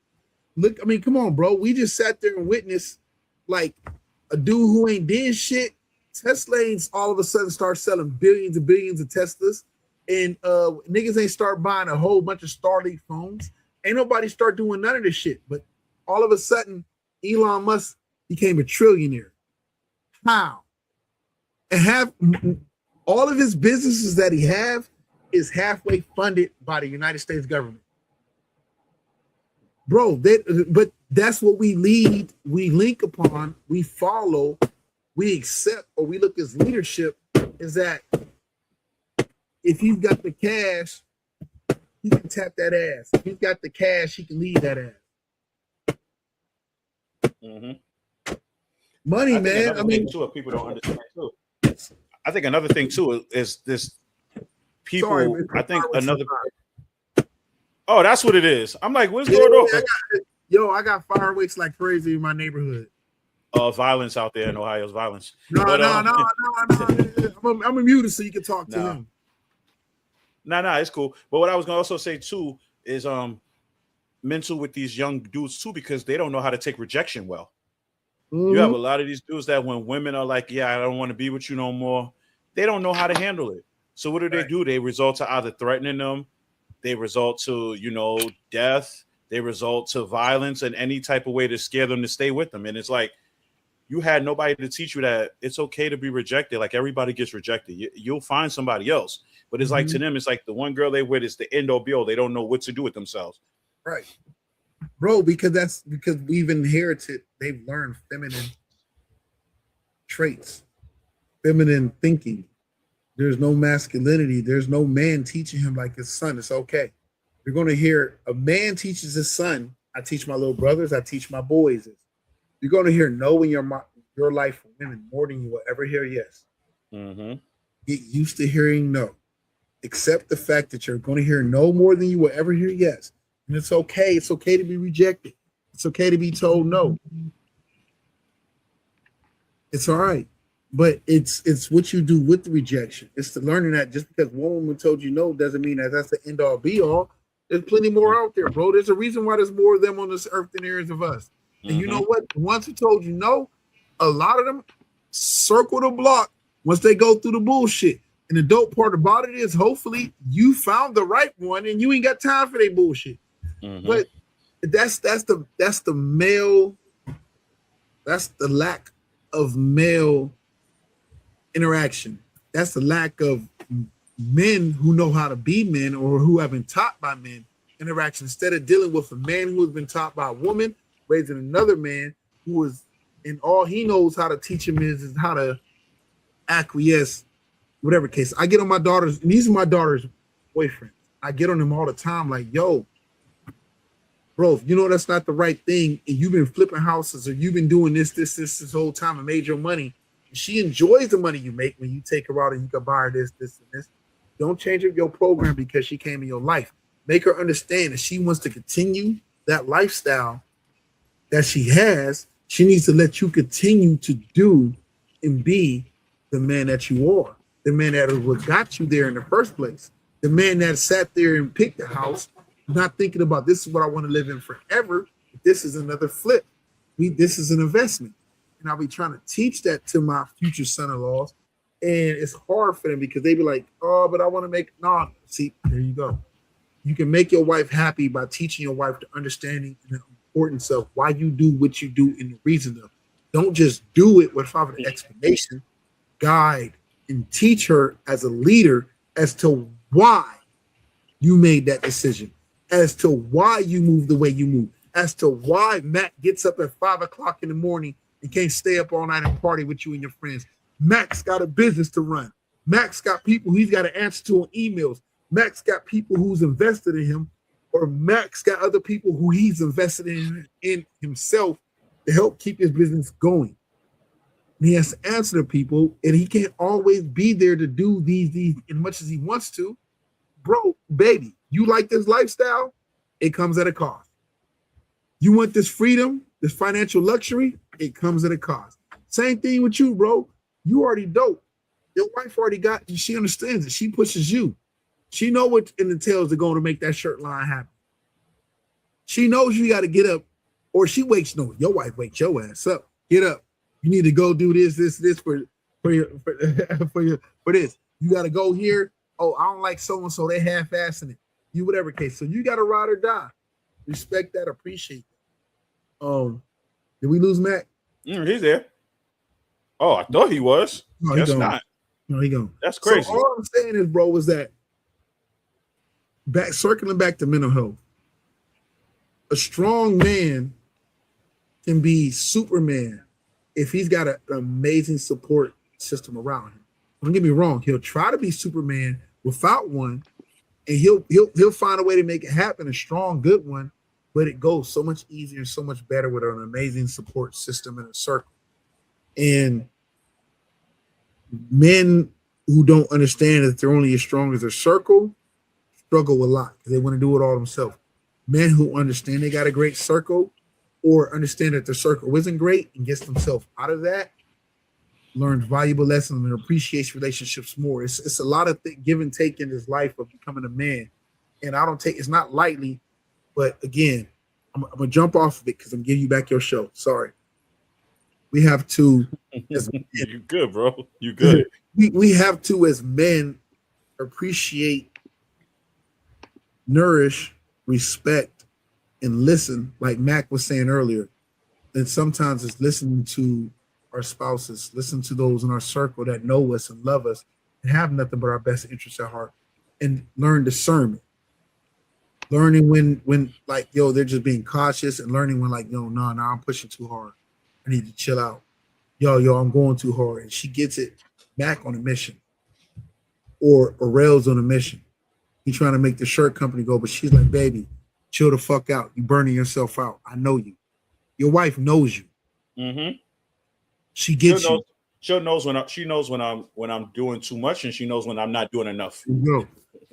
Look, I mean, come on, bro. We just sat there and witnessed like a dude who ain't did shit. Tesla ain't all of a sudden start selling billions and billions of Teslas, and niggas ain't start buying a whole bunch of Starlink phones. Ain't nobody start doing none of this shit. But all of a sudden, Elon Musk became a trillionaire. How? And have all of his businesses that he have is halfway funded by the United States government. Bro, but that's what we link upon, we follow, we accept, or we look as leadership, is that if he's got the cash, he can tap that ass. If he's got the cash, he can lead that ass. Mm-hmm. Money, man. I mean, too, people don't understand too. I think another thing too is this people. Sorry, I think another. Oh, that's what it is. I'm like, what's going on? I got fireworks like crazy in my neighborhood. Violence out there in Ohio's violence. No. I'm a muted so you can talk to him. No, it's cool. But what I was gonna also say too is mental with these young dudes too, because they don't know how to take rejection well. Mm-hmm. You have a lot of these dudes that when women are like, yeah, I don't want to be with you no more, they don't know how to handle it. So what do? They result to either threatening them, they result to, death, they result to violence and any type of way to scare them to stay with them. And it's like, you had nobody to teach you that it's okay to be rejected. Like everybody gets rejected. You'll find somebody else. But it's like to them, it's like the one girl they with is the end all be all. They don't know what to do with themselves. Right. Bro, because we've inherited, they've learned feminine traits, feminine thinking. There's no masculinity. There's no man teaching him like his son. It's okay. You're going to hear a man teaches his son. I teach my little brothers. I teach my boys. You're going to hear no in your life for women more than you will ever hear yes. Mm-hmm. Get used to hearing no. Accept the fact that you're going to hear no more than you will ever hear yes. And it's okay. It's okay to be rejected. It's okay to be told no. It's all right. But it's what you do with the rejection. It's the learning that just because one woman told you no doesn't mean that that's the end all be all. There's plenty more out there, bro. There's a reason why there's more of them on this earth than there is of us. And you know what? The ones who told you no, a lot of them circle the block once they go through the bullshit. And the dope part about it is hopefully you found the right one and you ain't got time for their bullshit. But that's the lack of male interaction. That's the lack of men who know how to be men or who have been taught by men interaction. Instead of dealing with a man who has been taught by a woman, raising another man who is, and all he knows how to teach him is how to acquiesce, whatever case. I get on my daughters, and these are my daughter's boyfriends. I get on them all the time, like, yo, bro, if you know that's not the right thing, and you've been flipping houses or you've been doing this whole time and made your money, and she enjoys the money you make when you take her out and you can buy her this, and this. Don't change up your program because she came in your life. Make her understand that she wants to continue that lifestyle that she has. She needs to let you continue to do and be the man that you are, the man that was what got you there in the first place, the man that sat there and picked the house, not thinking about this is what I want to live in forever. This is another flip. This is an investment. And I'll be trying to teach that to my future son-in-laws. And it's hard for them because they be like, oh, but I want to make, no, see, there you go. You can make your wife happy by teaching your wife the understanding and the importance of why you do what you do and the reason of. Don't just do it without an explanation. Guide and teach her as a leader as to why you made that decision, as to why you move the way you move, as to why Matt gets up at 5 o'clock in the morning and can't stay up all night and party with you and your friends. Max got a business to run. Max got people he's got to answer to on emails. Max got people who's invested in him, or Max got other people who he's invested in himself to help keep his business going. And he has to answer to people, and he can't always be there to do these as much as he wants to. Bro, baby, you like this lifestyle? It comes at a cost. You want this freedom, this financial luxury? It comes at a cost. Same thing with you, bro. You already dope. Your wife already got you. She understands it. She pushes you. She knows what it entails to go to make that shirt line happen. She knows you got to get up, or she wakes. No, your wife wakes your ass up. Get up. You need to go do this for this. You got to go here. Oh, I don't like so and so. They half-assing it. You whatever case. So you got to ride or die. Respect that. Appreciate that. Did we lose Matt? He's there. Oh, I thought he was. No, Guess not. No, he gone. That's crazy. So all I'm saying is, bro, was that circling back to mental health. A strong man can be Superman if he's got an amazing support system around him. Don't get me wrong. He'll try to be Superman without one, and he'll find a way to make it happen, a strong, good one, but it goes so much easier, so much better with an amazing support system in a circle. And men who don't understand that they're only as strong as their circle struggle a lot because they want to do it all themselves. Men who understand they got a great circle or understand that their circle isn't great and gets themselves out of that, learns valuable lessons and appreciates relationships more. It's a lot of give and take in this life of becoming a man. And I don't take it's not lightly, but again, I'm gonna jump off of it because I'm giving you back your show. Sorry. We have to as men, you good, bro. You good. We have to as men appreciate, nourish, respect, and listen, like Mac was saying earlier. And sometimes it's listening to our spouses, listen to those in our circle that know us and love us and have nothing but our best interests at heart, and learn discernment. Learning when like, yo, they're just being cautious, and learning when like, yo, no, I'm pushing too hard. I need to chill out. Yo, I'm going too hard. And she gets it. Mac on a mission. Or Rails on a mission. He's trying to make the shirt company go, but she's like, baby, chill the fuck out. You're burning yourself out. I know you. Your wife knows you. Mm-hmm. She gets you. she knows when I'm doing too much, and she knows when I'm not doing enough. Go.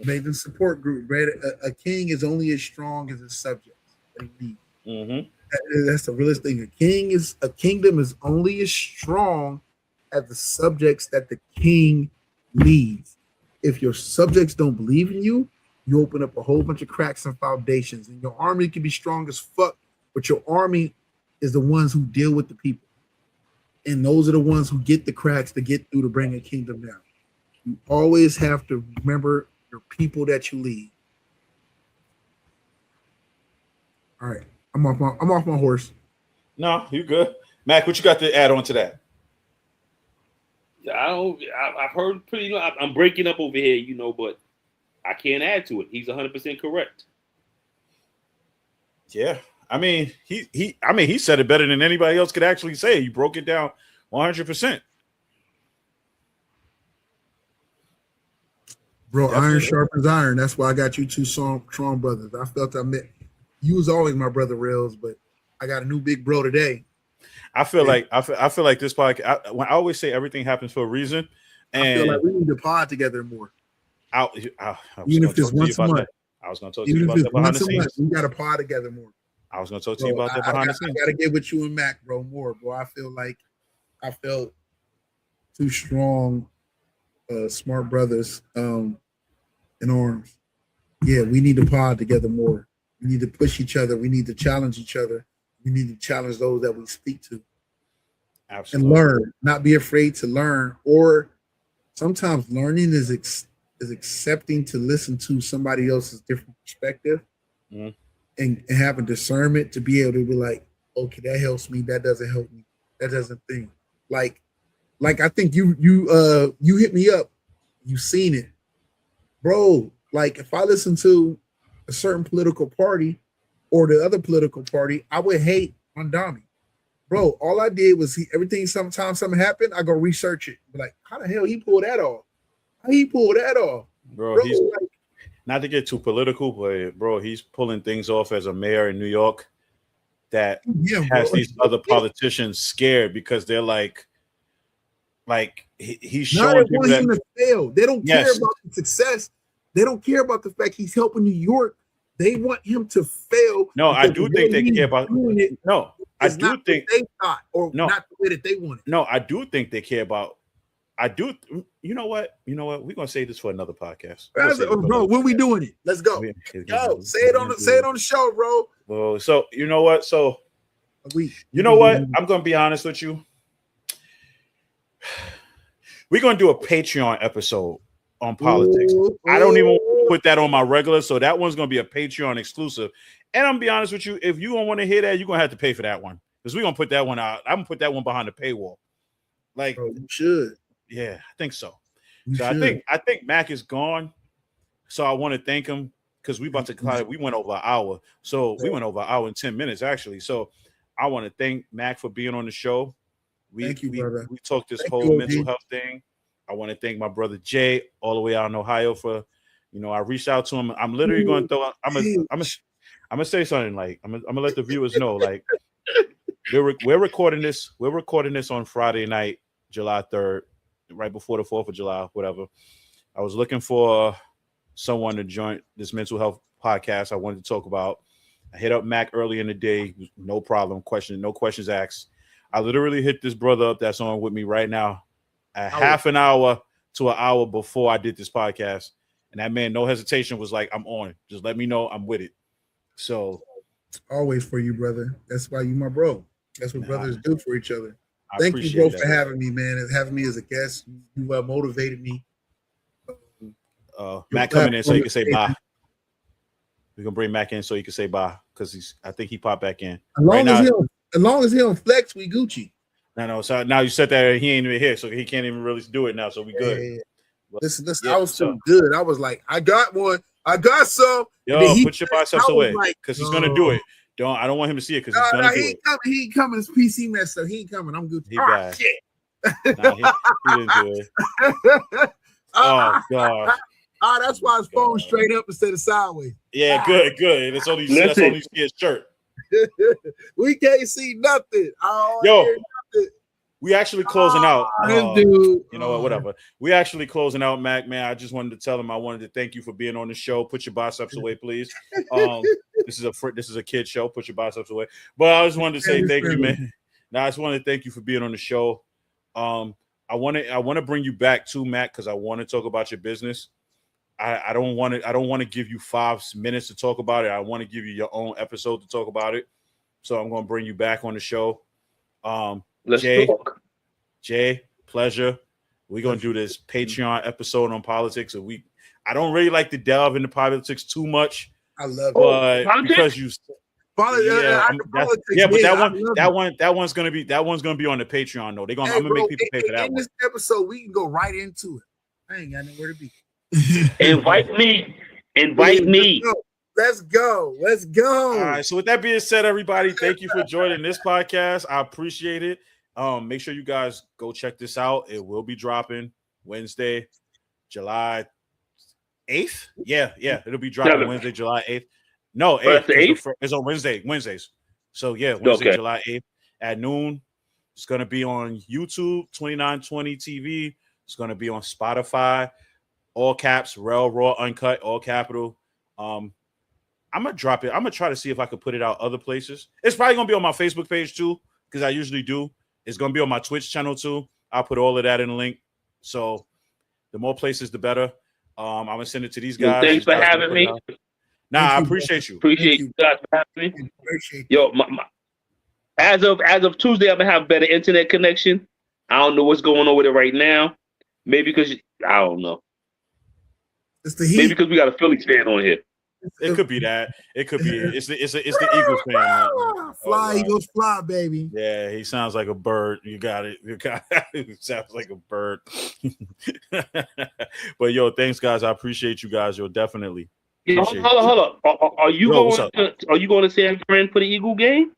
Maven support group, right? A king is only as strong as his subjects that he needs. Mm-hmm. That's the realest thing. A kingdom is only as strong as the subjects that the king leads. If your subjects don't believe in you, you open up a whole bunch of cracks and foundations. And your army can be strong as fuck, but your army is the ones who deal with the people. And those are the ones who get the cracks to get through to bring a kingdom down. You always have to remember your people that you lead. All right. I'm off my horse. No, you good. Mac, what you got to add on to that? I've heard pretty. I'm breaking up over here, but I can't add to it. He's 100% correct. Yeah, I mean, he said it better than anybody else could actually say. You broke it down 100%. Bro, Definitely. Iron sharpens iron. That's why I got you two strong brothers. I felt you was always my brother, Rails, but I got a new big bro today. I feel like this podcast. When I always say everything happens for a reason, and I feel like we need to pod together more. Even if it's once a month. I was going to talk to you about that behind the scenes. We got to pod together more. I was going to talk to you about that behind the scenes. I got to get with you and Mac, bro, more, bro. I felt two strong, smart brothers in arms. Yeah, we need to pod together more. We need to push each other. We need to challenge each other. We need to challenge those that we speak to. Absolutely. And learn, not be afraid to learn. Or sometimes learning is accepting to listen to somebody else's different perspective and having discernment to be able to be like, okay, that helps me. That doesn't help me. That doesn't think. Like I think you hit me up. You seen it, bro. Like if I listen to a certain political party or the other political party, I would hate Mondami. Bro, all I did was sometimes something happened, I go research it. Be like, how the hell he pulled that off? How he pulled that off? Bro, he's like, not to get too political, but bro, he's pulling things off as a mayor in New York that has these other politicians scared because they're like he's showing people that him to fail. They don't care about the success. They don't care about the fact he's helping New York. They want him to fail. No, I do think they care about it. No, I do think they thought or not the way that they wanted. No, I do think they care about. I do. You know what? We're gonna say this for another podcast. Bro, when we doing it? Let's go. Yo, say it on the show, bro. Well, so you know what? So you know what? I'm gonna be honest with you. We're gonna do a Patreon episode on politics. I don't even put that on my regular, so that one's gonna be a Patreon exclusive. And I'm gonna be honest with you, if you don't want to hear that, you're gonna have to pay for that one because we're gonna put that one out. I'm gonna put that one behind the paywall. Like, you should. Yeah, I think so. I think Mac is gone. So I want to thank him because we went over an hour. So we went over an hour and 10 minutes actually. So I want to thank Mac for being on the show. Thank you, brother. We talked this whole mental health thing. I want to thank my brother Jay all the way out in Ohio for, I reached out to him. I'm literally going to throw out, I'm gonna say something like I'm gonna let the viewers know like we're recording this. We're recording this on Friday night, July 3rd, right before the 4th of July, whatever. I was looking for someone to join this mental health podcast I wanted to talk about. I hit up Mac early in the day, no problem, no questions asked. I literally hit this brother up that's on with me right now half an hour to an hour before I did this podcast. And that man, no hesitation, was like, I'm on it. Just let me know I'm with it. So always for you, brother. That's why you my bro. That's what brothers do for each other. Thank you, bro, for having me, man, and having me as a guest. You motivated me. Mac coming in so you can say bye. We're gonna bring Mac in so you can say bye because I think he popped back in. As long as he don't flex, we Gucci. No. So now you said that he ain't even here, so he can't even really do it now. So we good. Yeah. Listen. I was so good. I was like, I got one. I got some. Yo, put your biceps away because he's gonna do it. I don't want him to see it because he's gonna do it. He ain't coming. His PC messed up. He ain't coming. I'm Gucci. He bad. Shit. Nah, he didn't do it. Oh God. That's why his phone straight up instead of sideways. Yeah, good. That's only you see his shirt. We can't see nothing. Yo, nothing. We actually closing out. Dude. You know what? Whatever. We actually closing out, Mac. Man, I just wanted to tell him I wanted to thank you for being on the show. Put your biceps away, please. This is a kid show. Put your biceps away. But I just wanted to say thank you, man. Now I just want to thank you for being on the show. I want to bring you back too, Mac, because I want to talk about your business. I don't want to give you 5 minutes to talk about it. I want to give you your own episode to talk about it. So I'm going to bring you back on the show. Let's talk. Jay, pleasure. We're gonna do this Patreon episode on politics. I don't really like to delve into politics too much. I love it, but because you. That one's gonna be on the Patreon though. I'm gonna make people pay for that. In this episode, we can go right into it. I ain't got nowhere to be. Invite me. Let's go. All right. So with that being said, everybody, thank you for joining this podcast. I appreciate it. Make sure you guys go check this out. It will be dropping Wednesday, July 8th. Yeah. It'll be dropping Wednesday, July 8th. No, 8th. It's on Wednesdays. So yeah, Wednesday, July 8th at noon. It's gonna be on YouTube, 2920 TV. It's gonna be on Spotify, all caps, Raw Uncut, all capital. I'm gonna drop it. I'm gonna try to see if I can put it out other places. It's probably gonna be on my Facebook page too, because I usually do. It's gonna be on my Twitch channel too. I'll put all of that in the link. So the more places, the better. I'm gonna send it to these guys. Thanks for having me. I appreciate you. Appreciate you guys for having me. Yo, as of Tuesday, I'm gonna have better internet connection. I don't know what's going on with it right now. Maybe because I don't know. It's the heat. Maybe because we got a Phillies fan on here. It could be that. It could be. It's the Eagles fan. Fly, Eagles fly, baby. Yeah, he sounds like a bird. You got it. He sounds like a bird. But yo, thanks, guys. I appreciate you guys. Yo, definitely. Hold up. Are you going to San Fran for the Eagle game?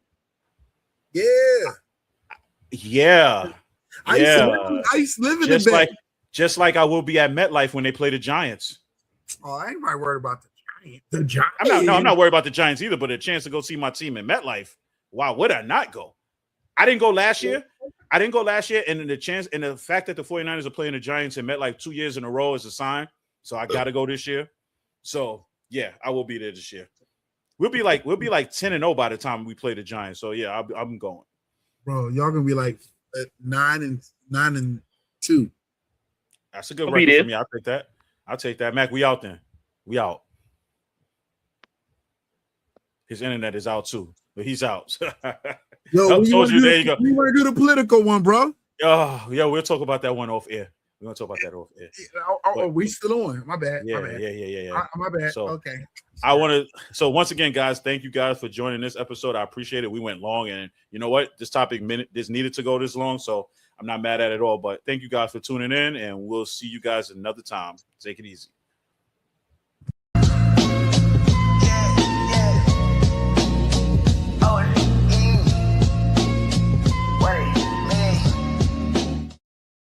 Yeah. I used to live in the Bay. Just like I will be at MetLife when they play the Giants. Oh, I ain't really worried about the Giants. I'm not worried about the Giants either, but a chance to go see my team in MetLife. Why would I not go? I didn't go last year. And the fact that the 49ers are playing the Giants in MetLife 2 years in a row is a sign. So I gotta go this year. So yeah, I will be there this year. We'll be like 10-0 by the time we play the Giants. So yeah, I'm going. Bro, y'all gonna be like 9-2. That's a good record for me. I'll take that. Mac, we out then. We out. His internet is out too, but he's out. Yo, there you go. We want to do the political one, bro. Oh, yeah, we'll talk about that one off air. We're gonna talk about that off air. Oh, we still on. My bad. Yeah. My bad. So, okay. So once again, guys, thank you guys for joining this episode. I appreciate it. We went long, and you know what? This needed to go this long, so I'm not mad at it at all. But thank you guys for tuning in, and we'll see you guys another time. Take it easy.